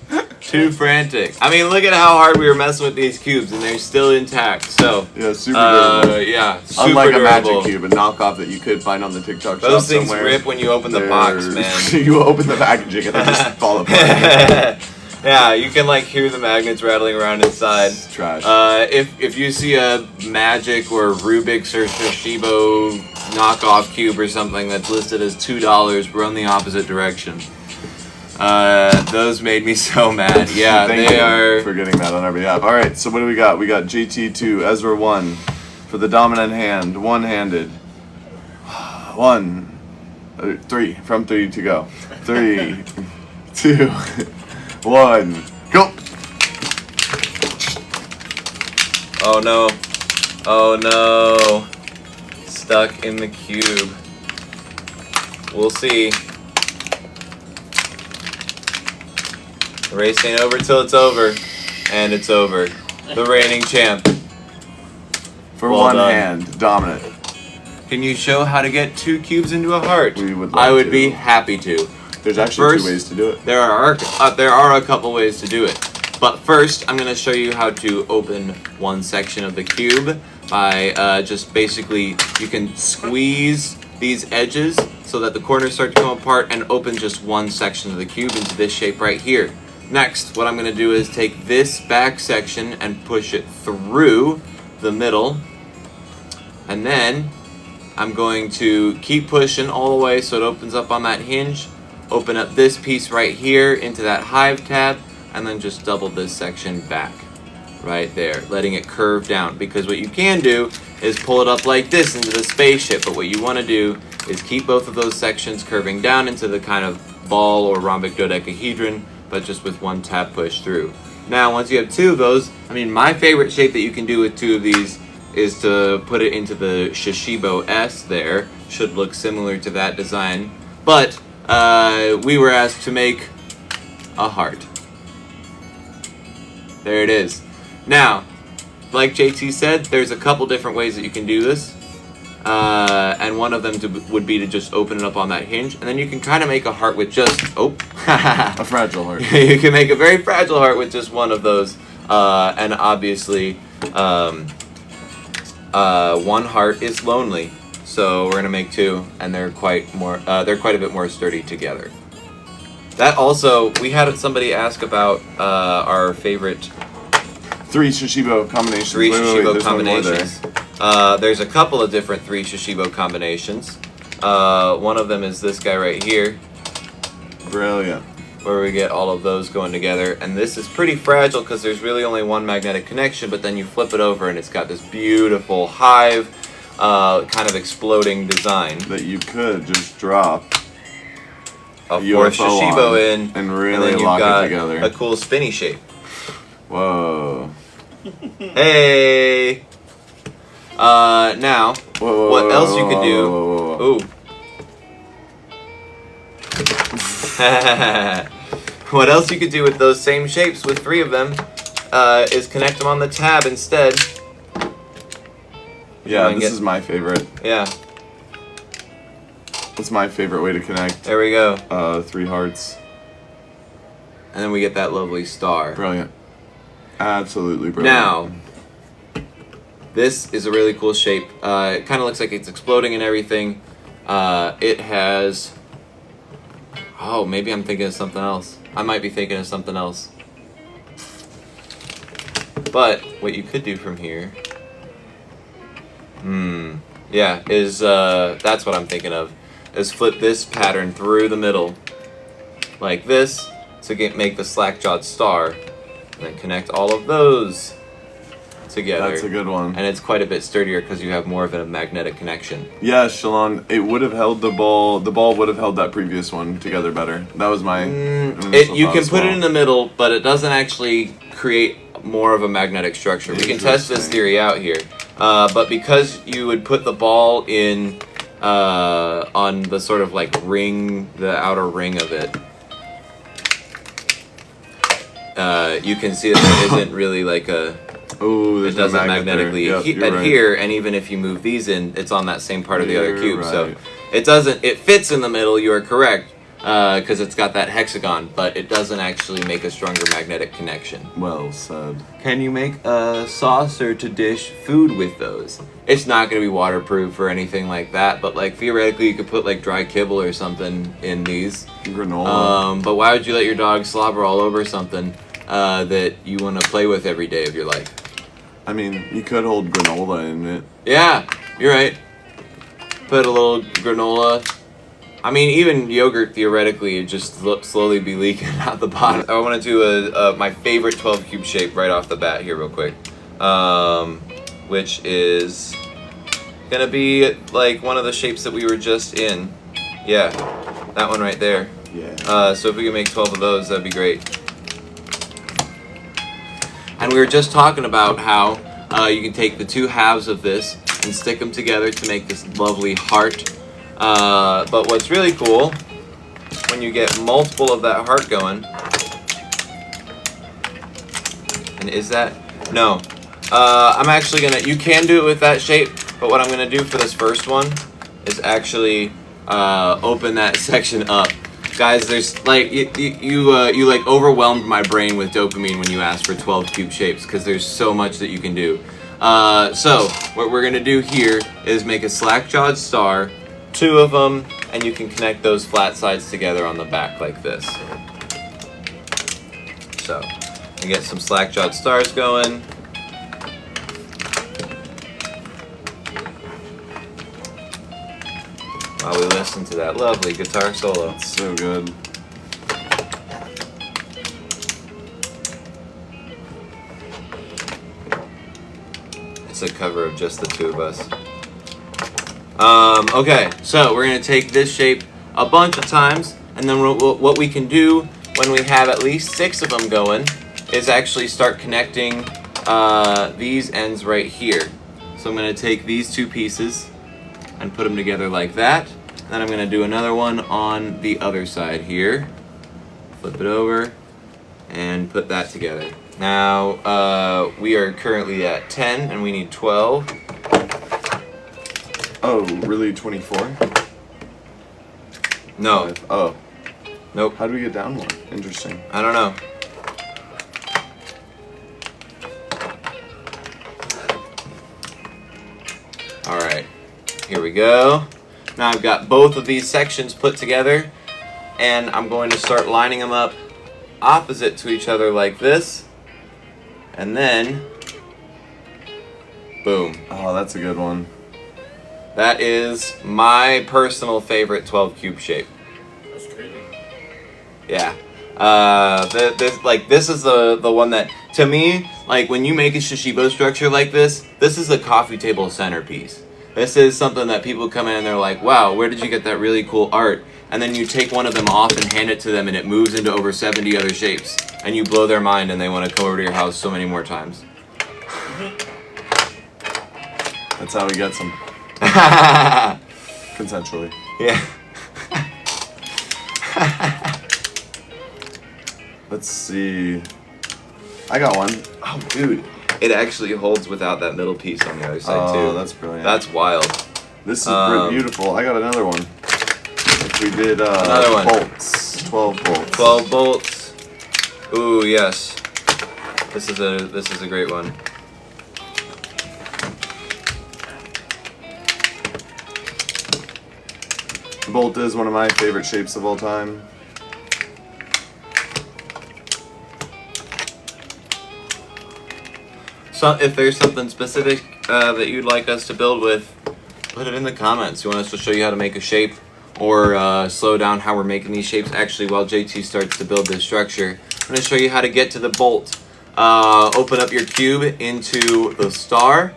I mean, look at how hard we were messing with these cubes, and they're still intact. So Yeah, super durable. yeah, super Unlike durable. a magic cube, a knockoff that you could find on the TikTok shop Those things somewhere. rip when you open the box, man. You open the packaging and they just fall apart. Yeah, you can like hear the magnets rattling around inside. It's trash. If you see a Magic or Rubik's or Shashibo knockoff cube or something that's listed as $2, run the opposite direction. Those made me so mad. Yeah, Thank they you are. for getting that on our behalf. All right, so what do we got? We got GT2, Ezra 1 for the dominant hand, one-handed. 1, 3 from 3 to go. 3, 2, 1, go. Oh no. Stuck in the cube. We'll see. The race ain't over till it's over. And it's over. The reigning champ. For Well one done. hand, dominant. Can you show how to get 2 cubes into a heart? We would I love would to. be happy to. There's actually First, 2 ways to do it. There are a couple ways to do it. But first, I'm going to show you how to open one section of the cube by just basically, you can squeeze these edges so that the corners start to come apart and open just one section of the cube into this shape right here. Next, what I'm going to do is take this back section and push it through the middle. And then I'm going to keep pushing all the way so it opens up on that hinge. Open up this piece right here into that hive tab, and then just double this section back right there, letting it curve down, because what you can do is pull it up like this into the spaceship, but what you want to do is keep both of those sections curving down into the kind of ball or rhombic dodecahedron, but just with one tab push through. Now once you have 2 of those, I mean, my favorite shape that you can do with 2 of these is to put it into the Shashibo S there. Should look similar to that design, but we were asked to make a heart. There it is. Now, like JT said, there's a couple different ways that you can do this. And one of them would be to just open it up on that hinge. And then you can kind of make a heart with just... Oh. A fragile heart. You can make a very fragile heart with just one of those. And obviously, one heart is lonely. So we're going to make 2. And they're quite a bit more sturdy together. That also, we had somebody ask about our favorite 3 Shashibo combinations. 3 Wait, Shashibo there's one more there. combinations. There's a couple of different 3 Shashibo combinations. One of them is this guy right here, Brilliant. where we get all of those going together. And this is pretty fragile because there's really only one magnetic connection, but then you flip it over and it's got this beautiful hive, kind of exploding design. That you could just drop A UFO 4th Shashibo on in, and really then you've lock it got together. a cool spinny shape. Whoa. Hey! Now, Whoa, what else you could do? whoa. Ooh. What else you could do with those same shapes with 3 of them is connect them on the tab instead. Yeah, this is my favorite. Yeah, That's my favorite way to connect. there we go. 3 hearts. And then we get that lovely star. Brilliant. Absolutely brilliant. Now, this is a really cool shape. It kind of looks like it's exploding and everything. It has... Oh, maybe I'm thinking of something else. I might be thinking of something else. But what you could do from here... Yeah, is... that's what I'm thinking of. Is flip this pattern through the middle. Like this. To make the slack-jawed star. And then connect all of those together. That's a good one. And it's quite a bit sturdier because you have more of a magnetic connection. Yeah, Shalon, it would have held the ball. The ball would have held that previous one together better. That was my initial You thought can as put it well. in the middle, but it doesn't actually create more of a magnetic structure. We can test this Interesting. theory out here. But because you would put the ball in on the sort of like ring, the outer ring of it, you can see that there isn't really like a... Oh, It doesn't magnetically adhere, and even if you move these in, it's on that same part of the other You're cube. So right. it doesn't. It fits in the middle. You are correct, because it's got that hexagon, but it doesn't actually make a stronger magnetic connection. Well said. Can you make a saucer to dish food with those? It's not going to be waterproof or anything like that, but like theoretically, you could put like dry kibble or something in these. Granola. But why would you let your dog slobber all over something that you want to play with every day of your life? I mean, you could hold granola in it. Yeah, you're right. Put a little granola. I mean, even yogurt, theoretically, it just slowly be leaking out the bottom. I want to do my favorite 12 cube shape right off the bat here real quick. Which is going to be like one of the shapes that we were just in. Yeah, that one right there. Yeah. So if we can make 12 of those, that'd be great. And we were just talking about how you can take the 2 halves of this and stick them together to make this lovely heart. But what's really cool, when you get multiple of that heart going, And is that? No. I'm actually gonna, you can do it with that shape, but what I'm gonna do for this first one is actually open that section up. Guys, there's like, you like overwhelmed my brain with dopamine when you asked for 12 cube shapes, because there's so much that you can do. So, what we're gonna do here is make a slack-jawed star, 2 of them, and you can connect those flat sides together on the back like this. So, you get some slack-jawed stars going. While we listen to that lovely guitar solo. It's so good. It's a cover of just the 2 of us. Okay, so we're going to take this shape a bunch of times, and then what we can do when we have at least 6 of them going is actually start connecting these ends right here. So I'm going to take these 2 pieces and put them together like that. Then I'm going to do another one on the other side here. Flip it over and put that together. Now, we are currently at 10 and we need 12. Oh, really? 24? No. 5. Oh. Nope. How do we get down one? Interesting. I don't know. Alright. Here we go. Now I've got both of these sections put together, and I'm going to start lining them up opposite to each other like this, and then boom. Oh, that's a good one. That is my personal favorite 12 cube shape. That's crazy. Yeah. This is the one that, to me, like when you make a Shashibo structure like this is a coffee table centerpiece. This is something that people come in and they're like, wow, where did you get that really cool art? And then you take one of them off and hand it to them and it moves into over 70 other shapes. And you blow their mind and they want to come over to your house so many more times. That's how he gets them. Consensually. Yeah. Let's see. I got one. Oh, dude. It actually holds without that middle piece on the other side, too. Oh, that's brilliant. That's wild. This is beautiful. I got another one. If we did Another one. bolts. 12 bolts. 12 bolts. Ooh, yes. This is a great one. Bolt is one of my favorite shapes of all time. So if there's something specific that you'd like us to build with, put it in the comments. You want us to show you how to make a shape, or slow down how we're making these shapes. Actually, while JT starts to build this structure, I'm going to show you how to get to the bolt. Open up your cube into the star,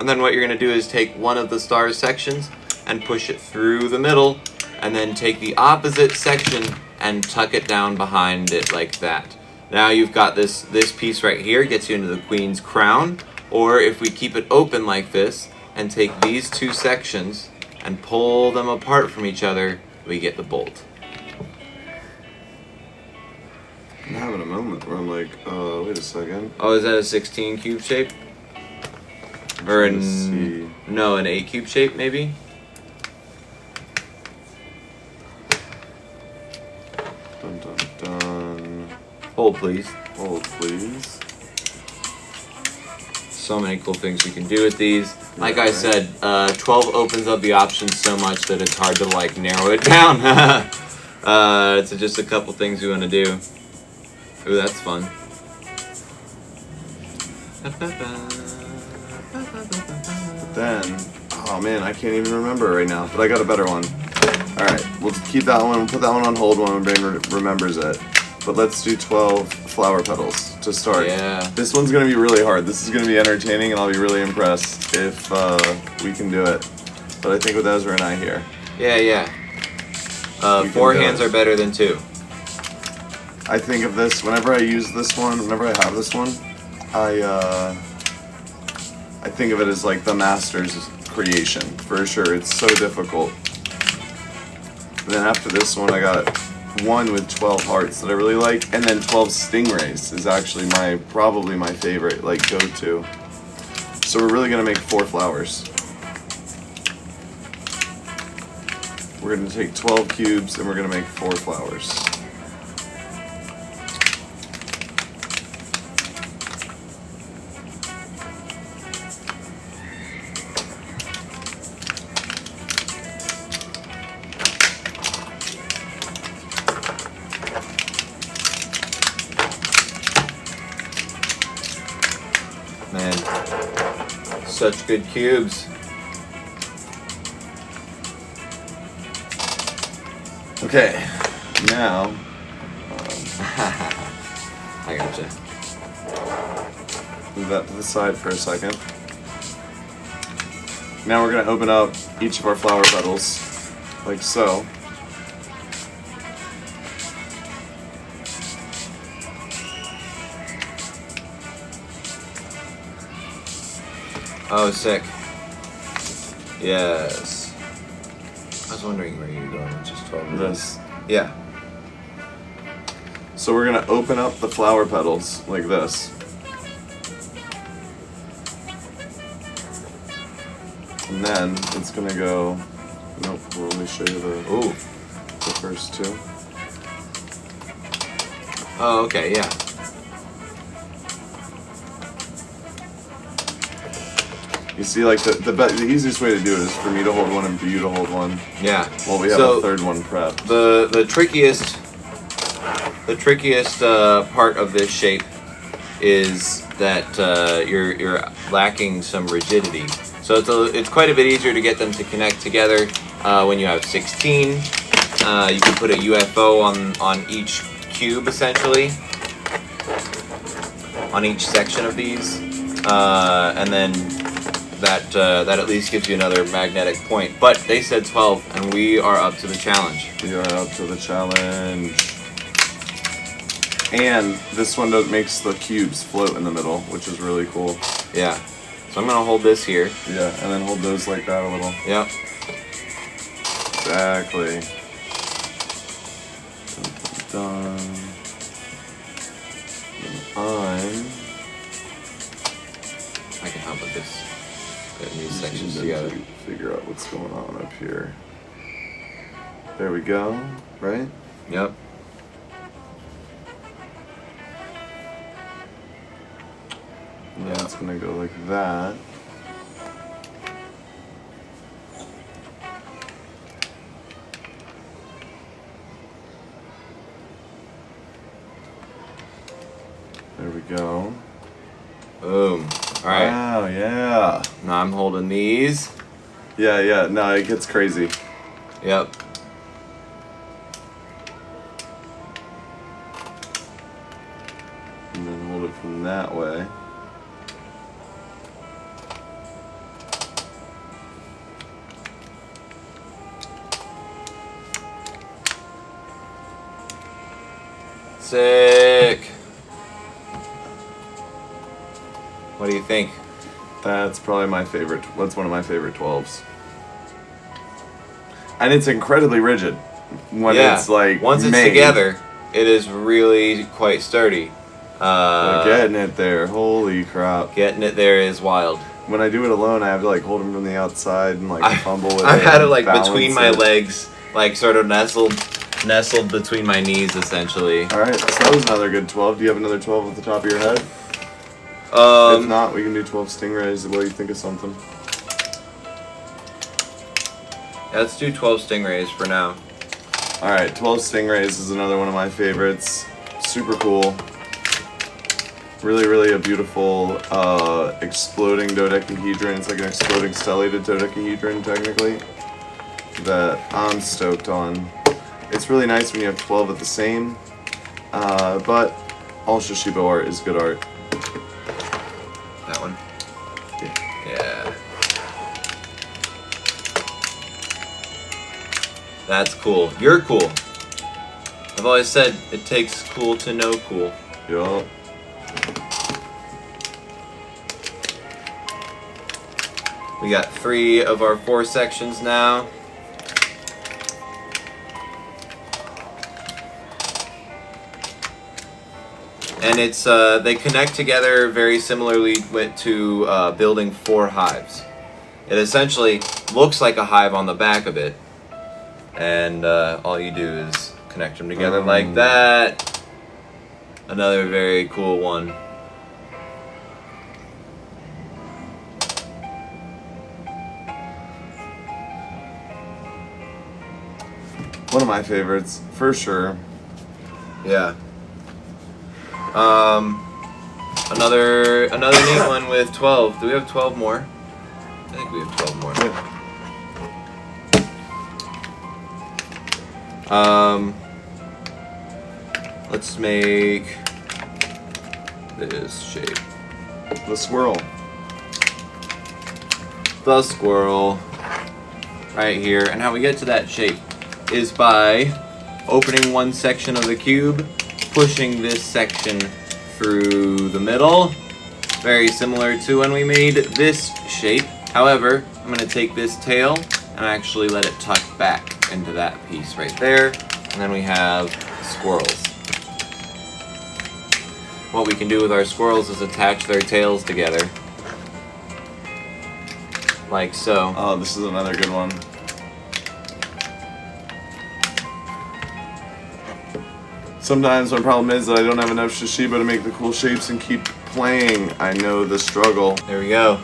and then what you're going to do is take one of the star sections and push it through the middle, and then take the opposite section and tuck it down behind it like that. Now you've got this piece right here, gets you into the queen's crown, or if we keep it open like this and take these 2 sections and pull them apart from each other, we get the bolt. I'm having a moment where I'm like, wait a second. Oh, is that a 16 cube shape? Or Let's see. no, an 8 cube shape maybe? Dun dun dun. Hold please. Hold, please. So many cool things we can do with these. Like I said, 12 opens up the options so much that it's hard to like narrow it down. It's just a couple things we want to do. Ooh, that's fun. But then, oh man, I can't even remember right now, but I got a better one. Alright, we'll keep that one, put that one on hold when my brain remembers it. But let's do 12 flower petals to start. Yeah. This one's going to be really hard. This is going to be entertaining, and I'll be really impressed if we can do it. But I think with Ezra and I here. Yeah, yeah. We 4 can do hands it. are better than 2. I think of this, whenever I use this one, whenever I have this one, I think of it as like the master's creation, for sure. It's so difficult. And then after this one, I got one with 12 hearts that I really like, and then 12 stingrays is actually probably my favorite, like, go-to. So we're really gonna make 4 flowers. We're gonna take 12 cubes and we're gonna make 4 flowers. Man, such good cubes. Okay, now I gotcha. move that to the side for a second. Now we're going to open up each of our flower petals, like so. Oh, sick. Yes. I was wondering where you were going with just 12 minutes. This. Yeah. So we're going to open up the flower petals like this. And then it's going to go, nope, we'll only show you the first 2. Oh, okay, yeah. You see, like, the easiest way to do it is for me to hold one and for you to hold one. Yeah. While we have a third one prepped. The trickiest part of this shape is that you're lacking some rigidity. So it's quite a bit easier to get them to connect together when you have 16. You can put a UFO on each cube essentially, on each section of these, and then that at least gives you another magnetic point. But they said 12, and we are up to the challenge. We are up to the challenge. And this one makes the cubes float in the middle, which is really cool. Yeah. So I'm gonna hold this here. Yeah, and then hold those like that a little. Yep. Exactly. Done. I can help with this. Put these sections Just together. figure out what's going on up here. There we go. Right? Yep. And then it's gonna go like that. There we go. Boom. Alright. Wow, yeah. Now I'm holding these. Yeah, no, it gets crazy. Yep. And then hold it from that way. Sick. What do you think? That's probably my favorite. That's one of my favorite 12s. And it's incredibly rigid when it's like once it's made. together, it is really quite sturdy. Getting it there, holy crap! Getting it there is wild. When I do it alone, I have to like hold them from the outside and like fumble with it. I've had it like balance between my it. legs, like sort of nestled between my knees, essentially. All right, so that was another good 12. Do you have another 12 at the top of your head? If not, we can do 12 stingrays. What do you think of something? Yeah, let's do 12 stingrays for now. All right, 12 stingrays is another one of my favorites. Super cool. Really, really a beautiful exploding dodecahedron. It's like an exploding stellated dodecahedron, technically, that I'm stoked on. It's really nice when you have 12 at the same, but all Shashibo art is good art. That one? Yeah. Yeah. That's cool. You're cool. I've always said it takes cool to know cool. Yup. We got 3 of our 4 sections now. And it's they connect together very similarly to building 4 hives. It essentially looks like a hive on the back of it, and all you do is connect them together like that. Another very cool one. One of my favorites, for sure. Yeah. Another neat one with 12. Do we have 12 more? I think we have 12 more. Yeah. Let's make this shape. The squirrel. The squirrel. Right here. And how we get to that shape is by opening one section of the cube, pushing this section through the middle. Very similar to when we made this shape. However, I'm going to take this tail and actually let it tuck back into that piece right there. And then we have squirrels. What we can do with our squirrels is attach their tails together. Like so. Oh, this is another good one. Sometimes my problem is that I don't have enough Shashibo to make the cool shapes and keep playing. I know the struggle. There we go.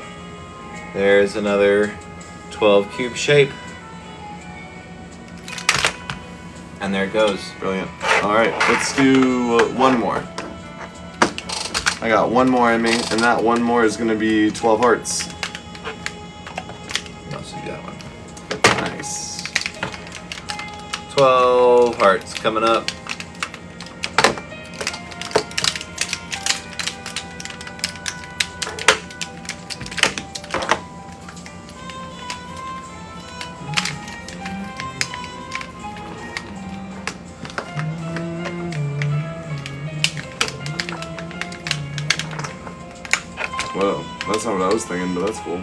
There's another 12 cube shape. And there it goes. Brilliant. Alright, let's do one more. I got one more in me, and that one more is going to be 12 hearts. I'll see that one. Nice. 12 hearts coming up. Whoa, that's not what I was thinking, but that's cool.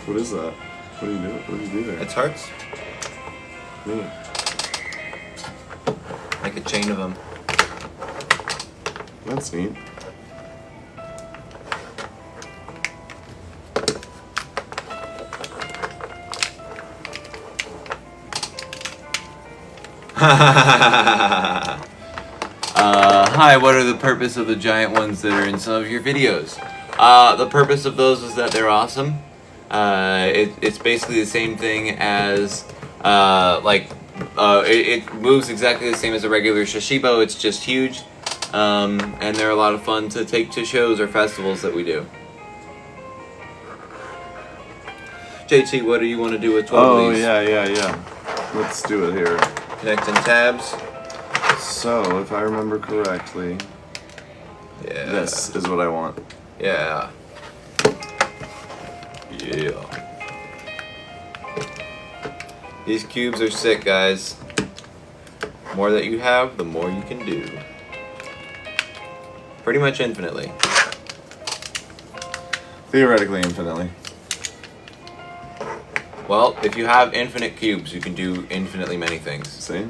What is that? What do you do? What do you do there? It's hearts. Neat. Like a chain of them. That's neat. Hi, what are the purpose of the giant ones that are in some of your videos? The purpose of those is that they're awesome. It's basically the same thing as, it moves exactly the same as a regular Shashibo, it's just huge. And they're a lot of fun to take to shows or festivals that we do. JT, what do you want to do with 12 of these? yeah. Let's do it here. Connecting tabs. So, if I remember correctly, Yeah. this is what I want. Yeah. Yeah. These cubes are sick, guys. The more that you have, the more you can do. Pretty much infinitely. Theoretically, infinitely. Well, if you have infinite cubes, you can do infinitely many things. See?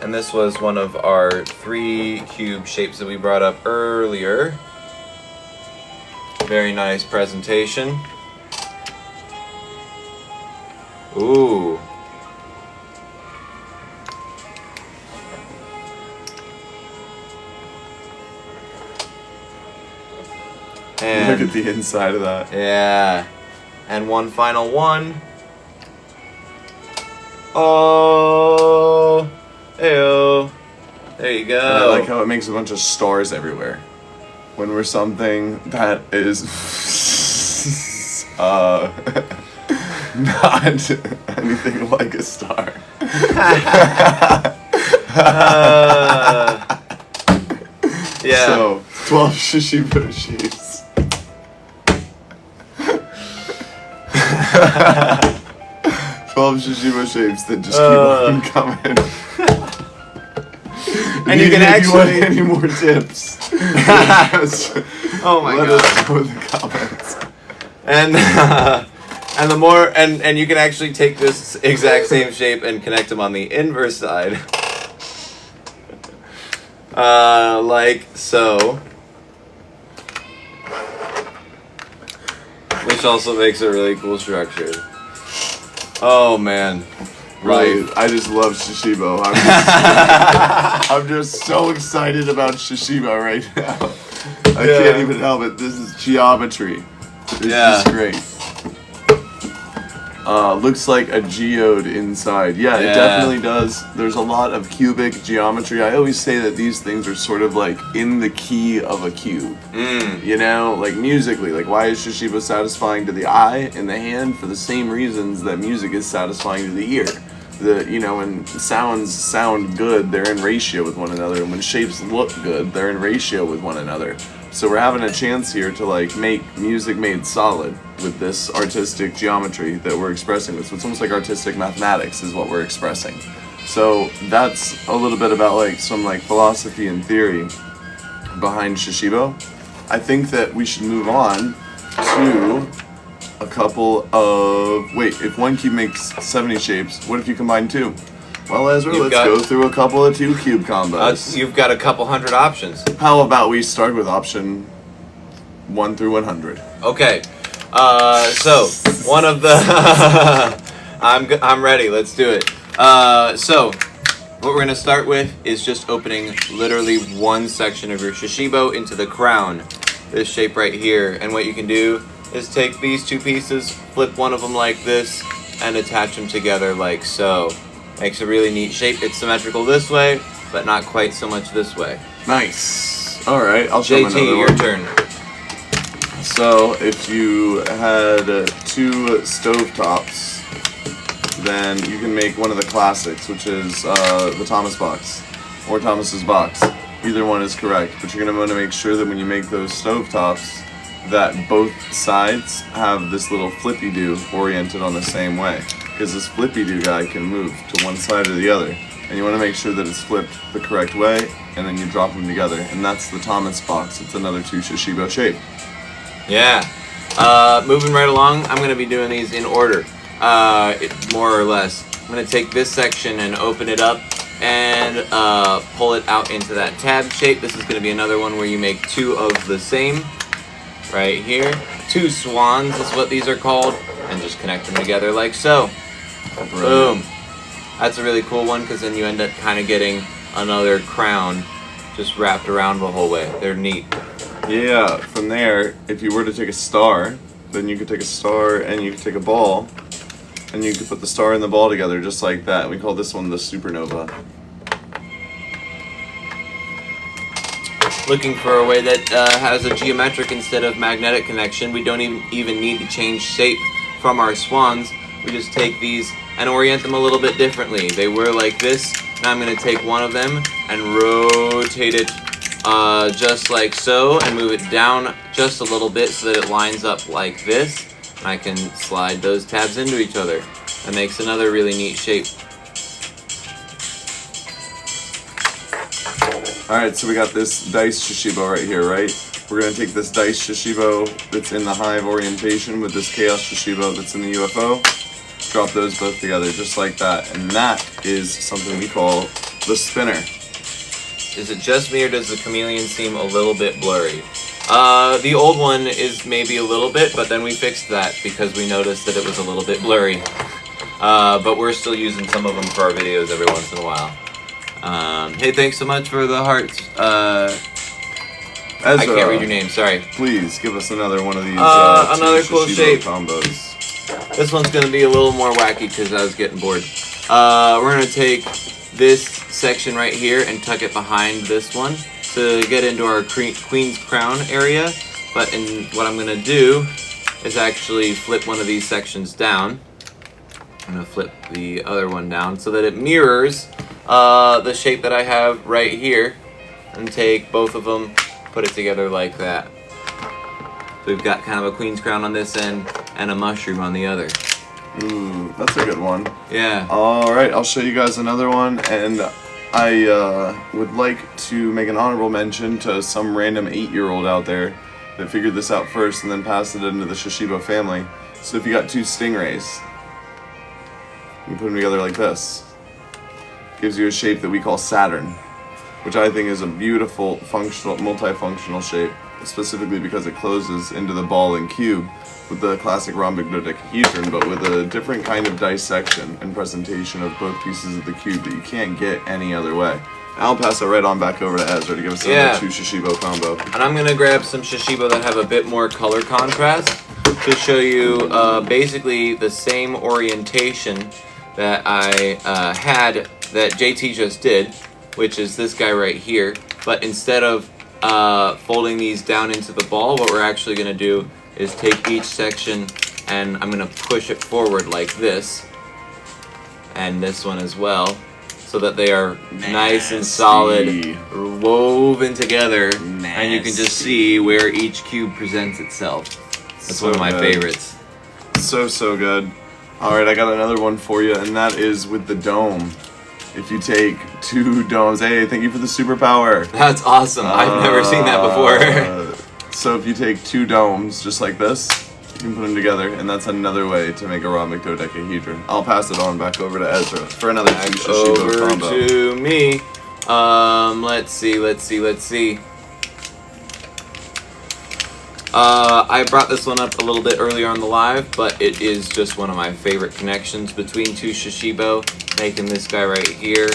And this was one of our 3 cube shapes that we brought up earlier. Very nice presentation. Ooh. And look at the inside of that. yeah. And one final one. Oh. Heyo. There you go. And I like how it makes a bunch of stars everywhere. When we're something that is not anything like a star. Yeah. So, 12 Shashibo shapes. 12 Shashibo shapes that just keep on coming. And you can if actually. you want any more tips, Oh my let god. us know in the comments. And and the more and you can actually take this exact same shape and connect them on the inverse side. Like so. Which also makes a really cool structure. Oh man. Right, I just love Shashibo. I'm just so excited about Shashibo right now. I can't even help it. This is geometry. It's just great. Looks like a geode inside. Yeah, it definitely does. There's a lot of cubic geometry. I always say that these things are sort of like in the key of a cube. You know, like musically. Like, why is Shashibo satisfying to the eye and the hand? For the same reasons that music is satisfying to the ear. When sounds sound good, they're in ratio with one another, and when shapes look good, they're in ratio with one another. So we're having a chance here to like make music made solid with this artistic geometry that we're expressing with. So it's almost like artistic mathematics is what we're expressing. So that's a little bit about like some like philosophy and theory behind Shashibo. I think that we should move on to a couple of... Wait, if one cube makes 70 shapes, what if you combine two? Well, Ezra, let's go through a couple of 2 cube combos. You've got a couple hundred options. How about we start with option 1 through 100? Okay. So one of the... I'm ready. Let's do it. So what we're going to start with is just opening literally one section of your Shashibo into the crown. This shape right here. And what you can do is take these 2 pieces, flip one of them like this, and attach them together like so. Makes a really neat shape. It's symmetrical this way, but not quite so much this way. Nice. Alright, I'll show another one. JT, your turn. So, if you had 2 stovetops, then you can make one of the classics, which is the Thomas box, or Thomas's box. Either one is correct, but you're going to want to make sure that when you make those stovetops, that both sides have this little flippy-do oriented on the same way. Because this flippy-do guy can move to one side or the other. And you want to make sure that it's flipped the correct way, and then you drop them together. And that's the Thomas box. It's another 2 Shashibo shape. Yeah. Moving right along, I'm going to be doing these in order. More or less. I'm going to take this section and open it up and pull it out into that tab shape. This is going to be another one where you make 2 of the same. Right here. 2 swans is what these are called. And just connect them together like so. Boom. That's a really cool one because then you end up kind of getting another crown just wrapped around the whole way. They're neat. Yeah, from there, if you were to take a star, then you could take a star and you could take a ball, and you could put the star and the ball together just like that. We call this one the supernova. Looking for a way that has a geometric instead of magnetic connection. We don't even need to change shape from our swans. We just take these and orient them a little bit differently. They were like this. Now I'm going to take one of them and rotate it just like so and move it down just a little bit so that it lines up like this. And I can slide those tabs into each other. That makes another really neat shape. Alright, so we got this dice Shashibo right here, right? We're going to take this dice Shashibo that's in the hive orientation with this chaos Shashibo that's in the UFO, drop those both together just like that, and that is something we call the spinner. Is it just me or does the chameleon seem a little bit blurry? The old one is maybe a little bit, but then we fixed that because we noticed that it was a little bit blurry. But we're still using some of them for our videos every once in a while. Hey, thanks so much for the hearts. Ezra, I can't read your name, sorry. Please give us another one of these another cool Shashibo shape combos. This one's going to be a little more wacky because I was getting bored. We're going to take this section right here and tuck it behind this one to get into our Queen's Crown area. But what I'm going to do is actually flip one of these sections down. I'm going to flip the other one down so that it mirrors the shape that I have right here, and take both of them, put it together like that. So we've got kind of a queen's crown on this end and a mushroom on the other. That's a good one. Yeah. Alright, I'll show you guys another one, and I would like to make an honorable mention to some random 8-year-old out there that figured this out first and then passed it into the Shashibo family. So if you got two stingrays, you put them together like this. Gives you a shape that we call Saturn, which I think is a beautiful, functional, multifunctional shape, specifically because it closes into the ball and cube with the classic rhombic dodecahedron, but with a different kind of dissection and presentation of both pieces of the cube that you can't get any other way. I'll pass it right on back over to Ezra to give us another two Shashibo combo. And I'm going to grab some Shashibo that have a bit more color contrast to show you basically the same orientation that I had that JT just did, which is this guy right here. But instead of folding these down into the ball, what we're actually going to do is take each section and I'm going to push it forward like this, and this one as well, so that they are nice and solid, woven together, and you can just see where each cube presents itself. That's one of my favorites. So good. Alright, I got another one for you, and that is with the dome. If you take two domes, hey, thank you for the superpower. That's awesome. I've never seen that before. So if you take two domes, just like this, you can put them together, and that's another way to make a rhombic dodecahedron. I'll pass it on back over to Ezra for another two Shashibo combo. Over to me. Let's see. I brought this one up a little bit earlier on the live, but it is just one of my favorite connections between two Shashibo, making this guy right here,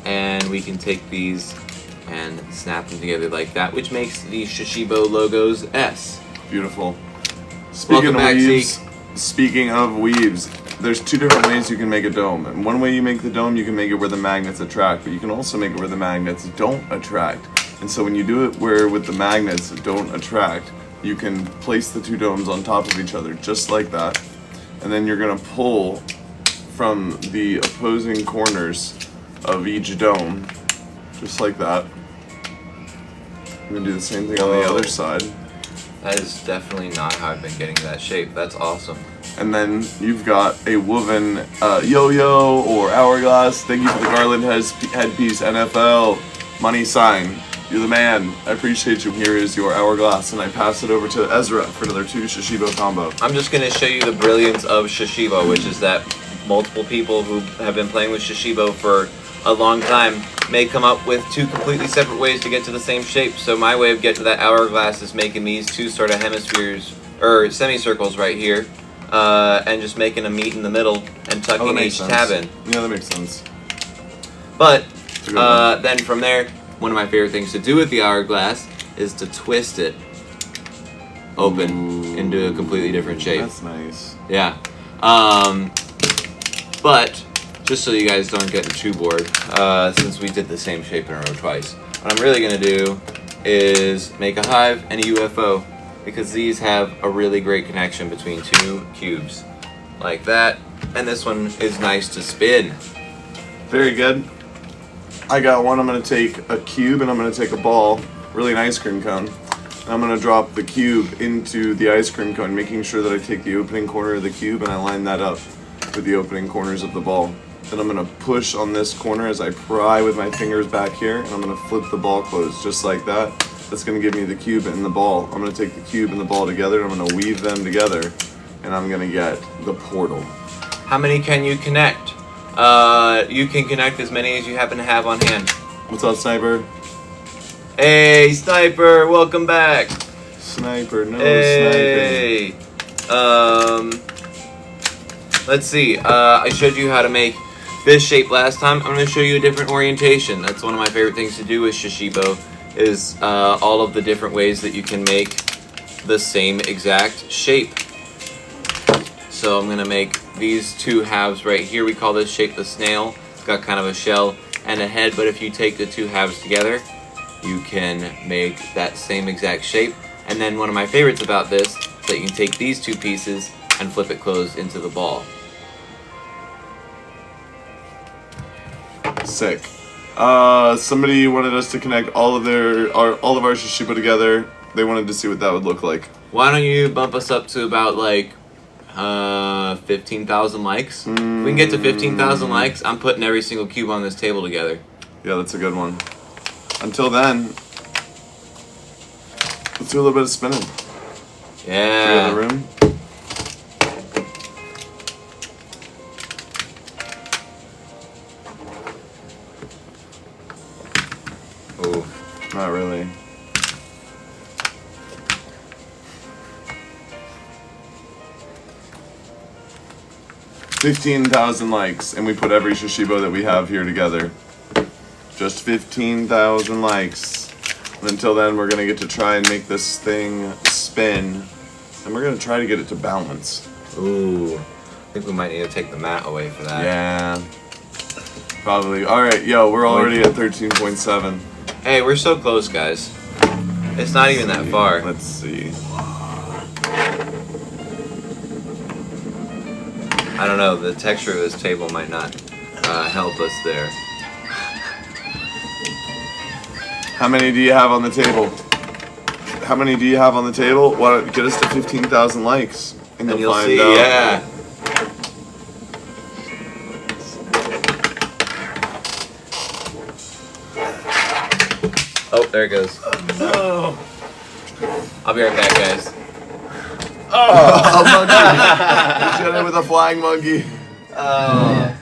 and we can take these and snap them together like that, which makes the Shashibo logos S. Beautiful. Speaking of weaves, there's two different ways you can make a dome. And one way you make the dome, you can make it where the magnets attract, but you can also make it where the magnets don't attract. And so when you do it where with the magnets don't attract, you can place the two domes on top of each other, just like that. And then you're gonna pull from the opposing corners of each dome, just like that. I'm gonna do the same thing on the other side. That is definitely not how I've been getting that shape. That's awesome. And then you've got a woven yo-yo or hourglass. Thank you for the garland headpiece, NFL, money sign. You're the man. I appreciate you. Here is your hourglass, and I pass it over to Ezra for another two Shashibo combo. I'm just going to show you the brilliance of Shashibo, which is that multiple people who have been playing with Shashibo for a long time may come up with two completely separate ways to get to the same shape. So my way of getting to that hourglass is making these two sort of hemispheres, or semicircles right here, and just making a meet in the middle and tucking each tab in. Yeah, that makes sense. But then from there, one of my favorite things to do with the hourglass is to twist it open into a completely different shape. That's nice. Yeah. But just so you guys don't get too bored, since we did the same shape in a row twice, what I'm really going to do is make a hive and a UFO, because these have a really great connection between two cubes, like that, and this one is nice to spin. Very good. I got one. I'm going to take a cube and I'm going to take a ball, really an ice cream cone, and I'm going to drop the cube into the ice cream cone, making sure that I take the opening corner of the cube and I line that up with the opening corners of the ball. Then I'm going to push on this corner as I pry with my fingers back here, and I'm going to flip the ball closed just like that. That's going to give me the cube and the ball. I'm going to take the cube and the ball together, and I'm going to weave them together, and I'm going to get the portal. How many can you connect? You can connect as many as you happen to have on hand. What's up, Sniper? Hey, Sniper, welcome back. Sniper, no hey. sniping. Let's see. I showed you how to make this shape last time. I'm going to show you a different orientation. That's one of my favorite things to do with Shashibo, is all of the different ways that you can make the same exact shape. So I'm going to make these two halves right here. We call this shape the snail. It's got kind of a shell and a head, but if you take the two halves together, you can make that same exact shape. And then one of my favorites about this is that you can take these two pieces and flip it closed into the ball. Sick. Somebody wanted us to connect all of our Shashibo together. They wanted to see what that would look like. Why don't you bump us up to about like 15,000 likes? If we can get to 15,000 likes, I'm putting every single cube on this table together. Yeah, that's a good one. Until then, let's do a little bit of spinning. Yeah. the room. Ooh. Not really. $15,000 likes, and we put every Shashibo that we have here together. Just 15,000 likes. And until then, we're gonna get to try and make this thing spin, and we're gonna try to get it to balance. Ooh. I think we might need to take the mat away for that. Yeah. Probably. All right, yo, we're already at 13.7. Hey, we're so close, guys. It's not even that far. Let's see. I don't know. The texture of this table might not help us there. How many do you have on the table? How many do you have on the table? Why don't get us to 15,000 likes, and You'll find see. out. Yeah. Oh, there it goes. No. I'll be right back, guys. Oh, a monkey! He's got it with a flying monkey. Oh.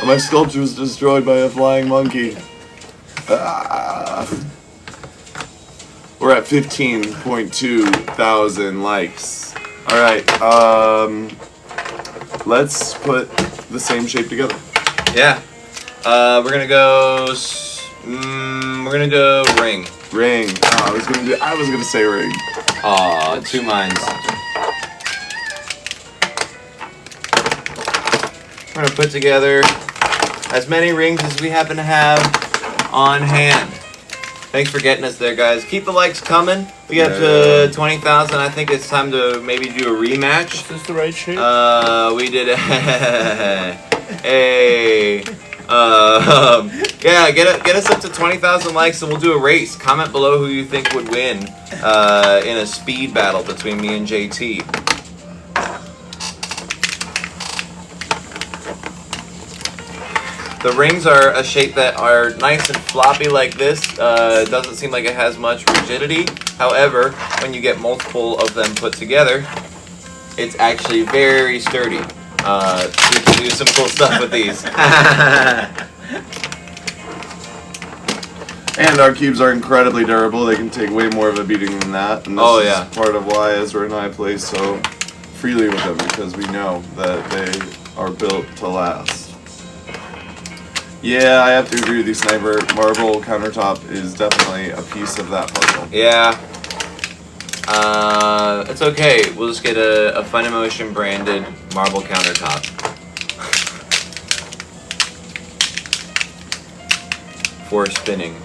My sculpture was destroyed by a flying monkey. Ah. We're at 15.2 thousand likes. All right. Let's put the same shape together. Yeah. We're gonna go. We're gonna go ring. Ring. Oh, I was gonna say ring. Aw, 2 minds. We're gonna put together as many rings as we happen to have on hand. Thanks for getting us there, guys. Keep the likes coming. We got to 20,000. I think it's time to maybe do a rematch. Is this the right shape? We did a yeah, get us up to 20,000 likes and we'll do a race. Comment below who you think would win in a speed battle between me and JT. The rings are a shape that are nice and floppy like this. It doesn't seem like it has much rigidity. However, when you get multiple of them put together, it's actually very sturdy. We can do some cool stuff with these. And our cubes are incredibly durable. They can take way more of a beating than that. And this is part of why Ezra and I play so freely with them, because we know that they are built to last. Yeah, I have to agree with you, Sniper. Marble countertop is definitely a piece of that puzzle. Yeah. It's okay. We'll just get a Funimotion branded marble countertop. For spinning.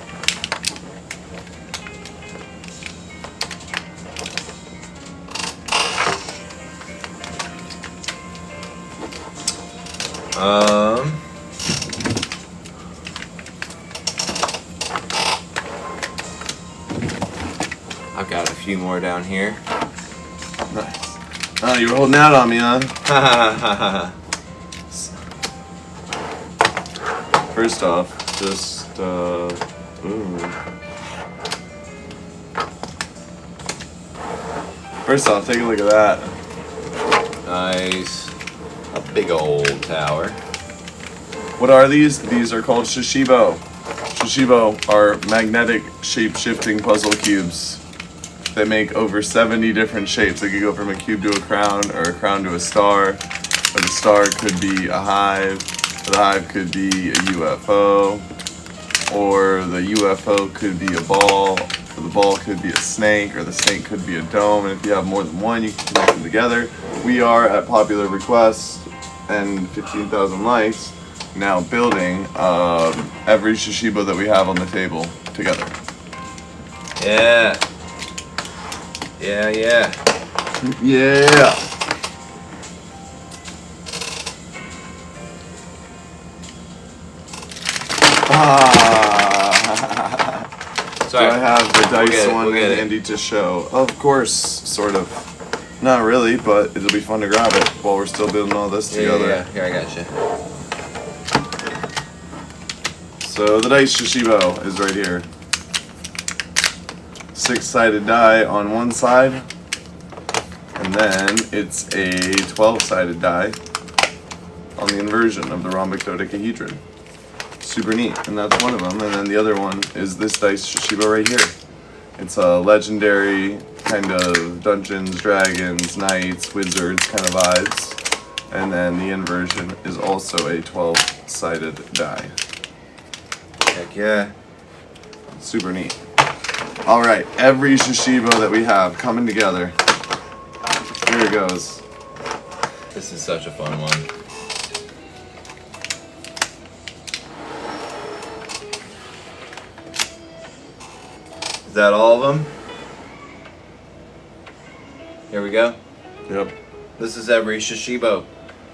I've got a few more down here. Nice. Oh, you were holding out on me, huh? First off, just, ooh. First off, take a look at that. Nice. A big old tower. What are these? These are called Shashibo. Shashibo are magnetic shape-shifting puzzle cubes. They make over 70 different shapes. They could go from a cube to a crown, or a crown to a star, or the star could be a hive, or the hive could be a UFO, or the UFO could be a ball, or the ball could be a snake, or the snake could be a dome, and if you have more than one, you can connect them together. We are, at popular request and 15,000 likes, now building every Shashibo that we have on the table together. Yeah. Yeah, yeah. Yeah. Sorry. Do I have the dice one we'll handy to show? Of course, sort of. Not really, but it'll be fun to grab it while we're still building all this together. Yeah. Here, I got you. So the dice Shashibo is right here. 6-sided die on one side, and then it's a 12-sided die on the inversion of the rhombic dodecahedron. Super neat, and that's one of them. And then the other one is this dice Shashibo right here. It's a legendary kind of Dungeons, Dragons, Knights, Wizards kind of vibes. And then the inversion is also a 12-sided die. Heck yeah. Super neat. Alright, every Shashibo that we have coming together. Here it goes. This is such a fun one. Is that all of them? Here we go. Yep. This is every Shashibo.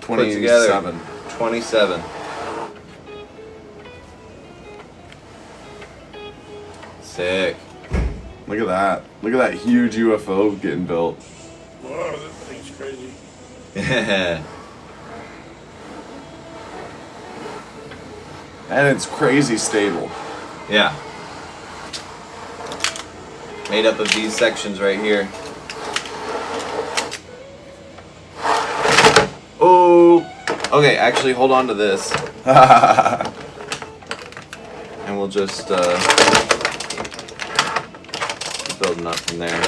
27. 27. Sick. Look at that. Look at that huge UFO getting built. Wow, that thing's crazy. Yeah. And it's crazy stable. Yeah. Made up of these sections right here. Oh. Okay, actually, hold on to this. And we'll just keep building up from there.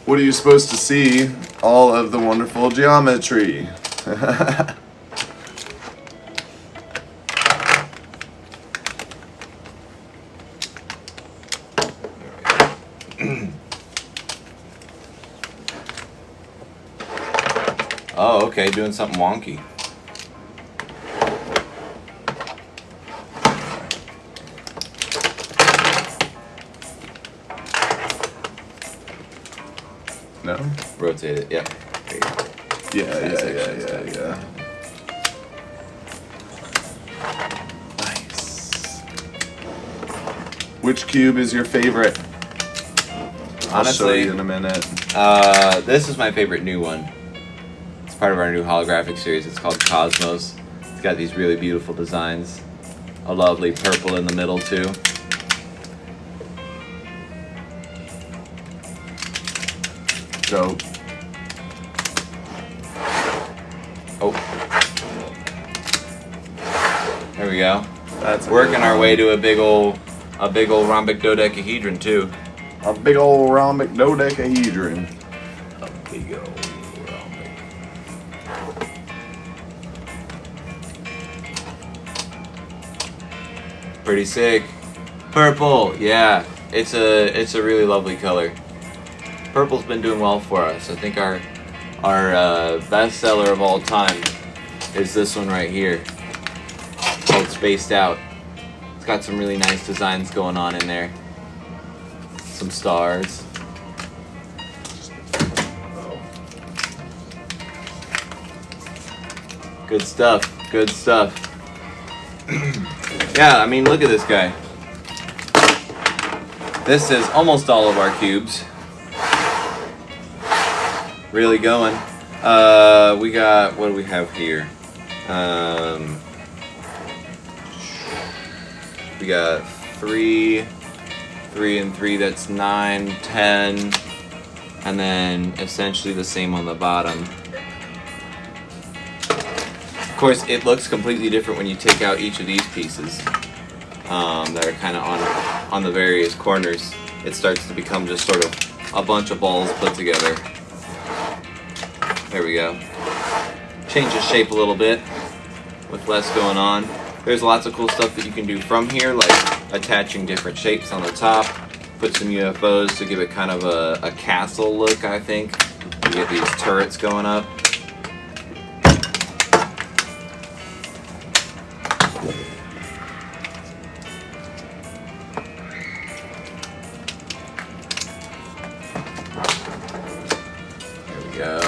What are you supposed to see? All of the wonderful geometry. Oh, okay, doing something wonky. No? Rotate it, yeah. There you go. Yeah. Nice. Which cube is your favorite? I'll show Honestly, you in a minute. this is my favorite new one. It's part of our new holographic series. It's called Cosmos. It's got these really beautiful designs. A lovely purple in the middle too. Dope. Oh. There we go. That's Working our way to a big ol' rhombic dodecahedron too. a big old rhombic dodecahedron. A big ol' rhombic. Pretty sick. Purple, yeah. It's a really lovely color. Purple's been doing well for us. I think our best seller of all time is this one right here, called Spaced Out. It's got some really nice designs going on in there. Some stars. Good stuff. Good stuff. Yeah, I mean, look at this guy. This is almost all of our cubes. Really going. We got, what do we have here? We got 3 and 3, that's 9, 10, and then essentially the same on the bottom. Of course, it looks completely different when you take out each of these pieces that are kind of on the various corners. It starts to become just sort of a bunch of balls put together. There we go. Changes shape a little bit with less going on. There's lots of cool stuff that you can do from here, like attaching different shapes on the top. Put some UFOs to give it kind of a castle look, I think. You get these turrets going up. There we go.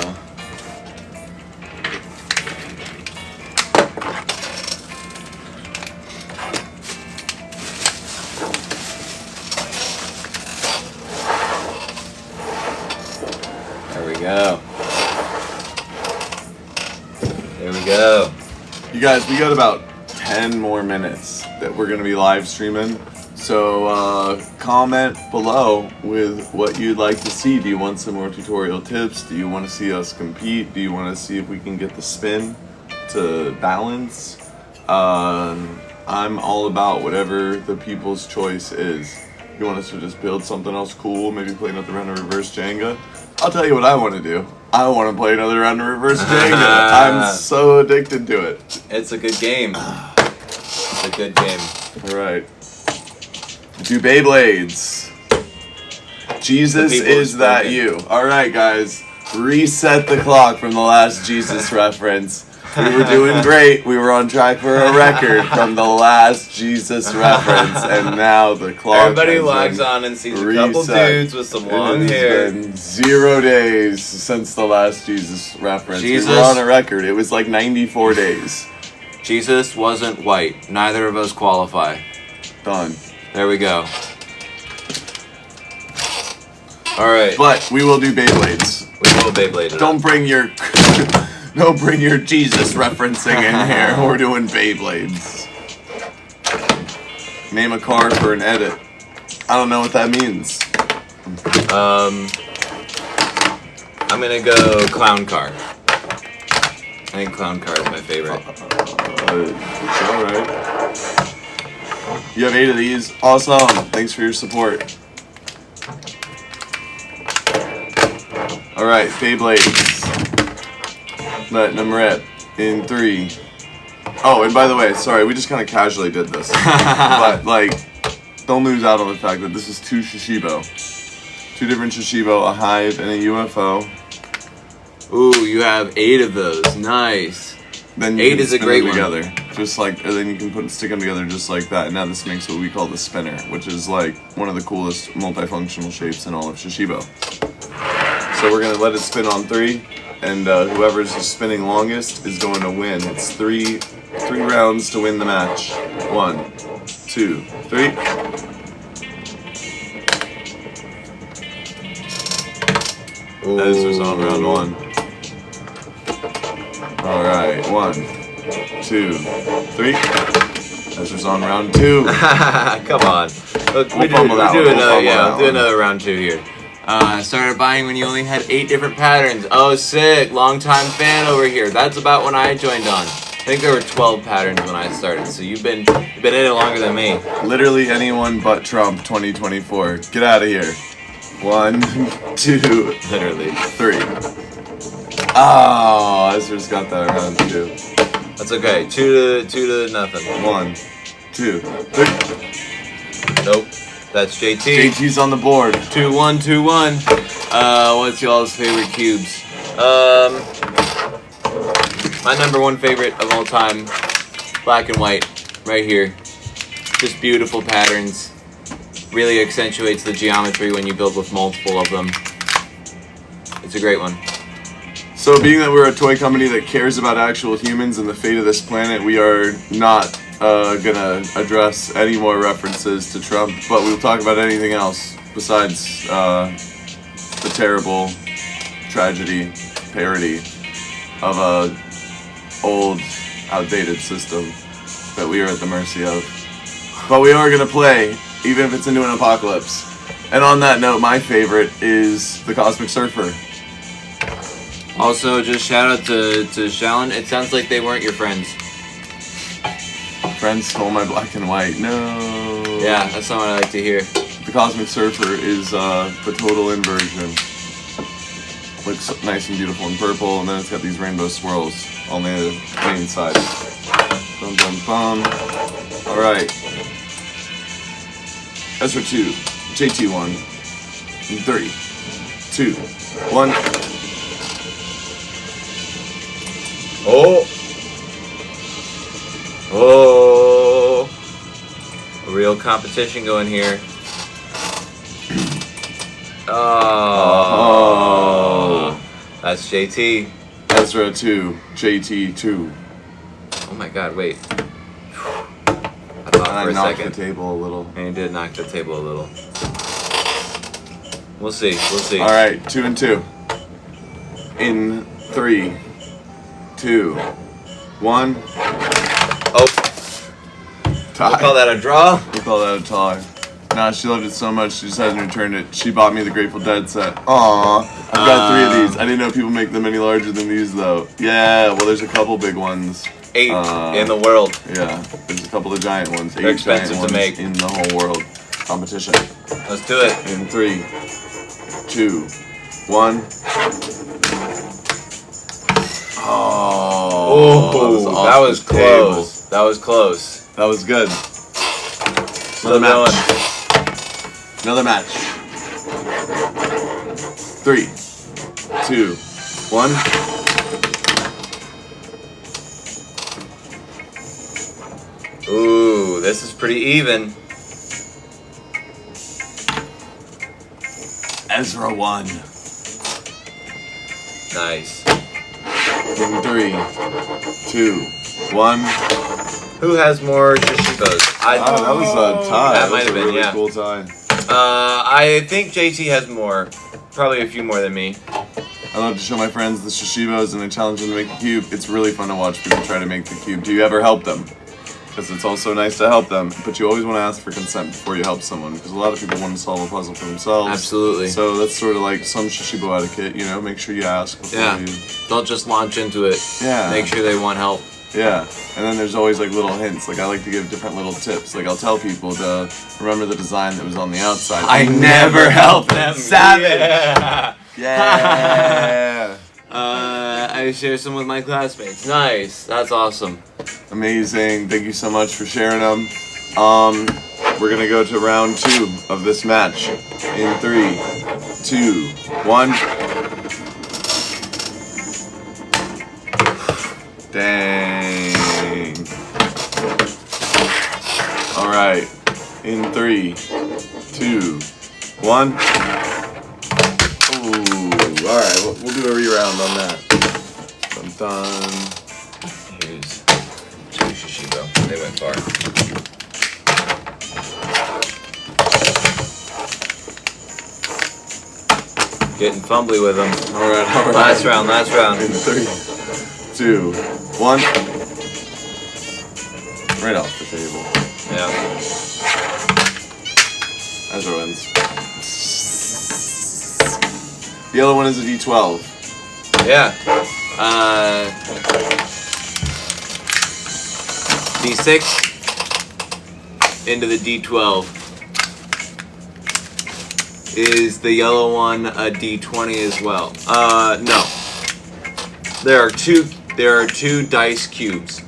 There we go. There we go. You guys, we got about 10 more minutes that we're going to be live streaming. So comment below with what you'd like to see. Do you want some more tutorial tips? Do you want to see us compete? Do you want to see if we can get the spin to balance? I'm all about whatever the people's choice is. You want us to just build something else cool, maybe play another round of reverse Jenga? I'll tell you what I want to do. I want to play another round of reverse Jenga. I'm so addicted to it. It's a good game. It's a good game. Alright. Do Beyblades. Jesus, is that broken. you? Alright, guys. Reset the clock from the last Jesus reference. We were doing great. We were on track for a record from the last Jesus reference, and now the clock. Everybody has logs been on and sees a couple reset. dudes with some long It hair. has been 0 days since the last Jesus reference. Jesus. We were on a record. It was like 94 days. Jesus wasn't white. Neither of us qualify. Done. There we go. Alright. But we will do Beyblades. We will Beyblade it Don't up. bring your don't bring your Jesus referencing in here. We're doing Beyblades. Name a car for an edit. I don't know what that means. I'm gonna go Clown Car. I think Clown Car is my favorite. Alright. You have 8 of these. Awesome. Thanks for your support. Alright, Beyblades. Letting them rip in 3. Oh, and by the way, sorry, we just kind of casually did this. But, like, don't lose out on the fact that this is 2 Shashibo. 2 different Shashibo, a hive, and a UFO. Ooh, you have 8 of those. Nice. Then you 8 can is a spin great them one. together, just like, and then you can stick them together just like that. And now this makes what we call the spinner, which is like one of the coolest multifunctional shapes in all of Shashibo. So we're gonna let it spin on 3, and whoever's spinning longest is going to win. It's three rounds to win the match. 1, 2, 3. Ezra's on round 1. Alright, 1, 2, 3. Ezra's on round 2. Come on. Look, We'll fumble that one. do We'll another, fumble yeah, that we'll do one. another round 2 here. Started buying when you only had 8 different patterns. Oh, sick. Long time fan over here. That's about when I joined on. I think there were 12 patterns when I started, so you've been in it longer than me. Literally anyone but Trump 2024. Get out of here. 1, 2, Literally. 3. Oh, Ezra's got that round 2. That's okay. 2 to nothing. 1, 2, 3. Nope. That's JT. JT's on the board. 2-1, 2-1. What's y'all's favorite cubes? My number 1 favorite of all time, black and white, right here. Just beautiful patterns. Really accentuates the geometry when you build with multiple of them. It's a great one. So being that we're a toy company that cares about actual humans and the fate of this planet, we are not gonna address any more references to Trump, but we'll talk about anything else besides the terrible tragedy parody of a old, outdated system that we are at the mercy of. But we are gonna play, even if it's into an apocalypse. And on that note, my favorite is the Cosmic Surfer. Also, just shout out to Shallon. It sounds like they weren't your friends. Friends stole my black and white. No. Yeah, that's not what I like to hear. The Cosmic Surfer is the total inversion. Looks nice and beautiful in purple, and then it's got these rainbow swirls on the main side. Bum bum bum. Alright. Ezra 2, JT 1, 3, 2, 1. Oh! Oh! A real competition going here. Oh! That's JT. Ezra 2, JT 2. Oh my god, wait. I thought for I a knocked second. the table a little. And he did knock the table a little. We'll see, we'll see. Alright, 2 and 2. In 3, 2, 1. Oh! Tie. We'll call that a draw. We'll call that a tie. Nah, she loved it so much she just hasn't returned it. She bought me the Grateful Dead set. Aww. I've got 3 of these. I didn't know people make them any larger than these though. Yeah, well there's a couple big ones. 8 in the world. Yeah, there's a couple of giant ones. They're 8 expensive giant to ones make. in the whole world. Competition. Let's do it. In 3, 2, 1. Oh, that was close. That was close. That was good. Another match. Another match. 3, 2, 1. Ooh, this is pretty even. Ezra won. Nice. In 3, 2, 1. Who has more Shashibos? That was a tie. That might have been, really yeah. cool tie. I think JT has more. Probably a few more than me. I love to show my friends the Shashibos and I challenge them to make a cube. It's really fun to watch people try to make the cube. Do you ever help them? Because it's also nice to help them, but you always want to ask for consent before you help someone, because a lot of people want to solve a puzzle for themselves. Absolutely. So that's sort of like some Shashibo etiquette, you know, make sure you ask before you... Don't just launch into it. Yeah. Make sure they want help. Yeah, and then there's always like little hints. Like I like to give different little tips. Like I'll tell people to remember the design that was on the outside. I never help them. Savage. Yeah. Yeah. I share some with my classmates. Nice. That's awesome. Amazing. Thank you so much for sharing them. We're gonna go to round 2 of this match. In 3, 2, 1. Dang. All right. In 3, 2, 1. Ooh. All right. We'll do a re-round on that. I'm done. Here's 2 Shashibo. They went far. Getting fumbly with them. All right. All right. Last round. Last round. In 3, 2, 1. Right off the table. Yeah. Ezra wins. The other one is a D12. Yeah. D6 into the D12. Is the yellow one a D20 as well? No. There are two dice cubes.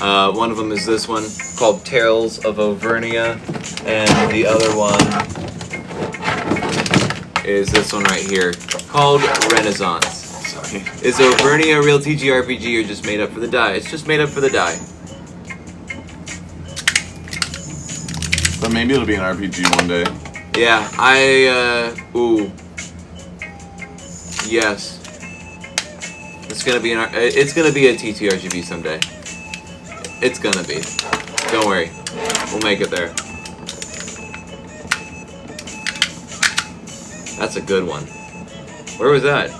One of them is this one called Tales of Auvernia, and the other one is this one right here called Renaissance. Sorry. Is Auvernia a real TTRPG or just made up for the die? It's just made up for the die. But maybe it'll be an RPG one day. Yeah, ooh. Yes. It's gonna be a TTRPG someday. It's gonna be. Don't worry. We'll make it there. That's a good one. Where was that?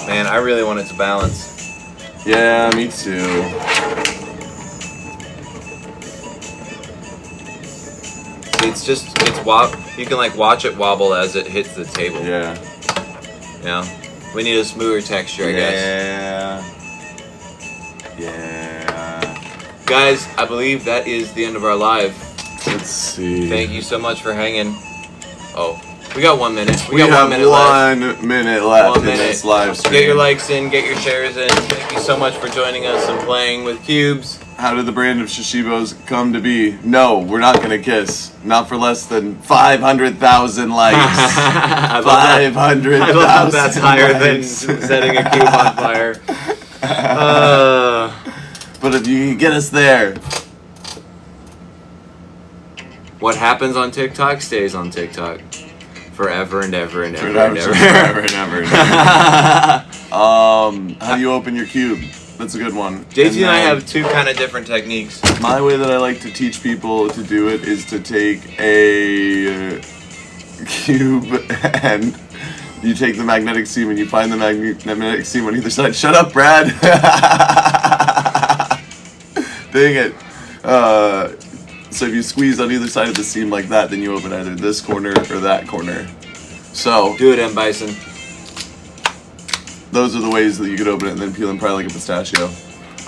Man, I really want it to balance. Yeah, me too. See, you can like watch it wobble as it hits the table. Yeah. Yeah. We need a smoother texture, I guess. Yeah. Guys, I believe that is the end of our live. Let's see. Thank you so much for hanging. Oh, we got 1 minute. We have 1 minute left. 1 minute left 1 in this live stream. Get your likes in, get your shares in. Thank you so much for joining us and playing with cubes. How did the brand of Shashibos come to be? No, we're not gonna kiss. Not for less than 500,000 likes. 500,000. I love that's higher than setting a cube on fire. But if you can get us there. What happens on TikTok stays on TikTok. Forever and ever and ever Forever and ever. and ever. How do you open your cube? That's a good one. JT and I have 2 kind of different techniques. My way that I like to teach people to do it is to take a cube and You take the magnetic seam and you find the magnetic seam on either side. Shut up, Brad! Dang it. So if you squeeze on either side of the seam like that, then you open either this corner or that corner. So, Do it, M. Bison. those are the ways that you could open it and then peel and pry like a pistachio.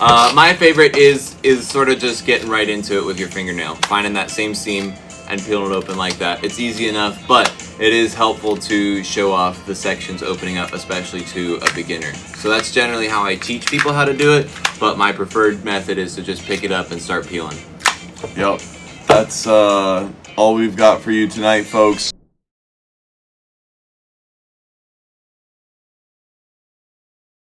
My favorite is sort of just getting right into it with your fingernail. Finding that same seam and peeling it open like that. It's easy enough, but it is helpful to show off the sections opening up, especially to a beginner. So that's generally how I teach people how to do it, but my preferred method is to just pick it up and start peeling. Yep. That's all we've got for you tonight, folks.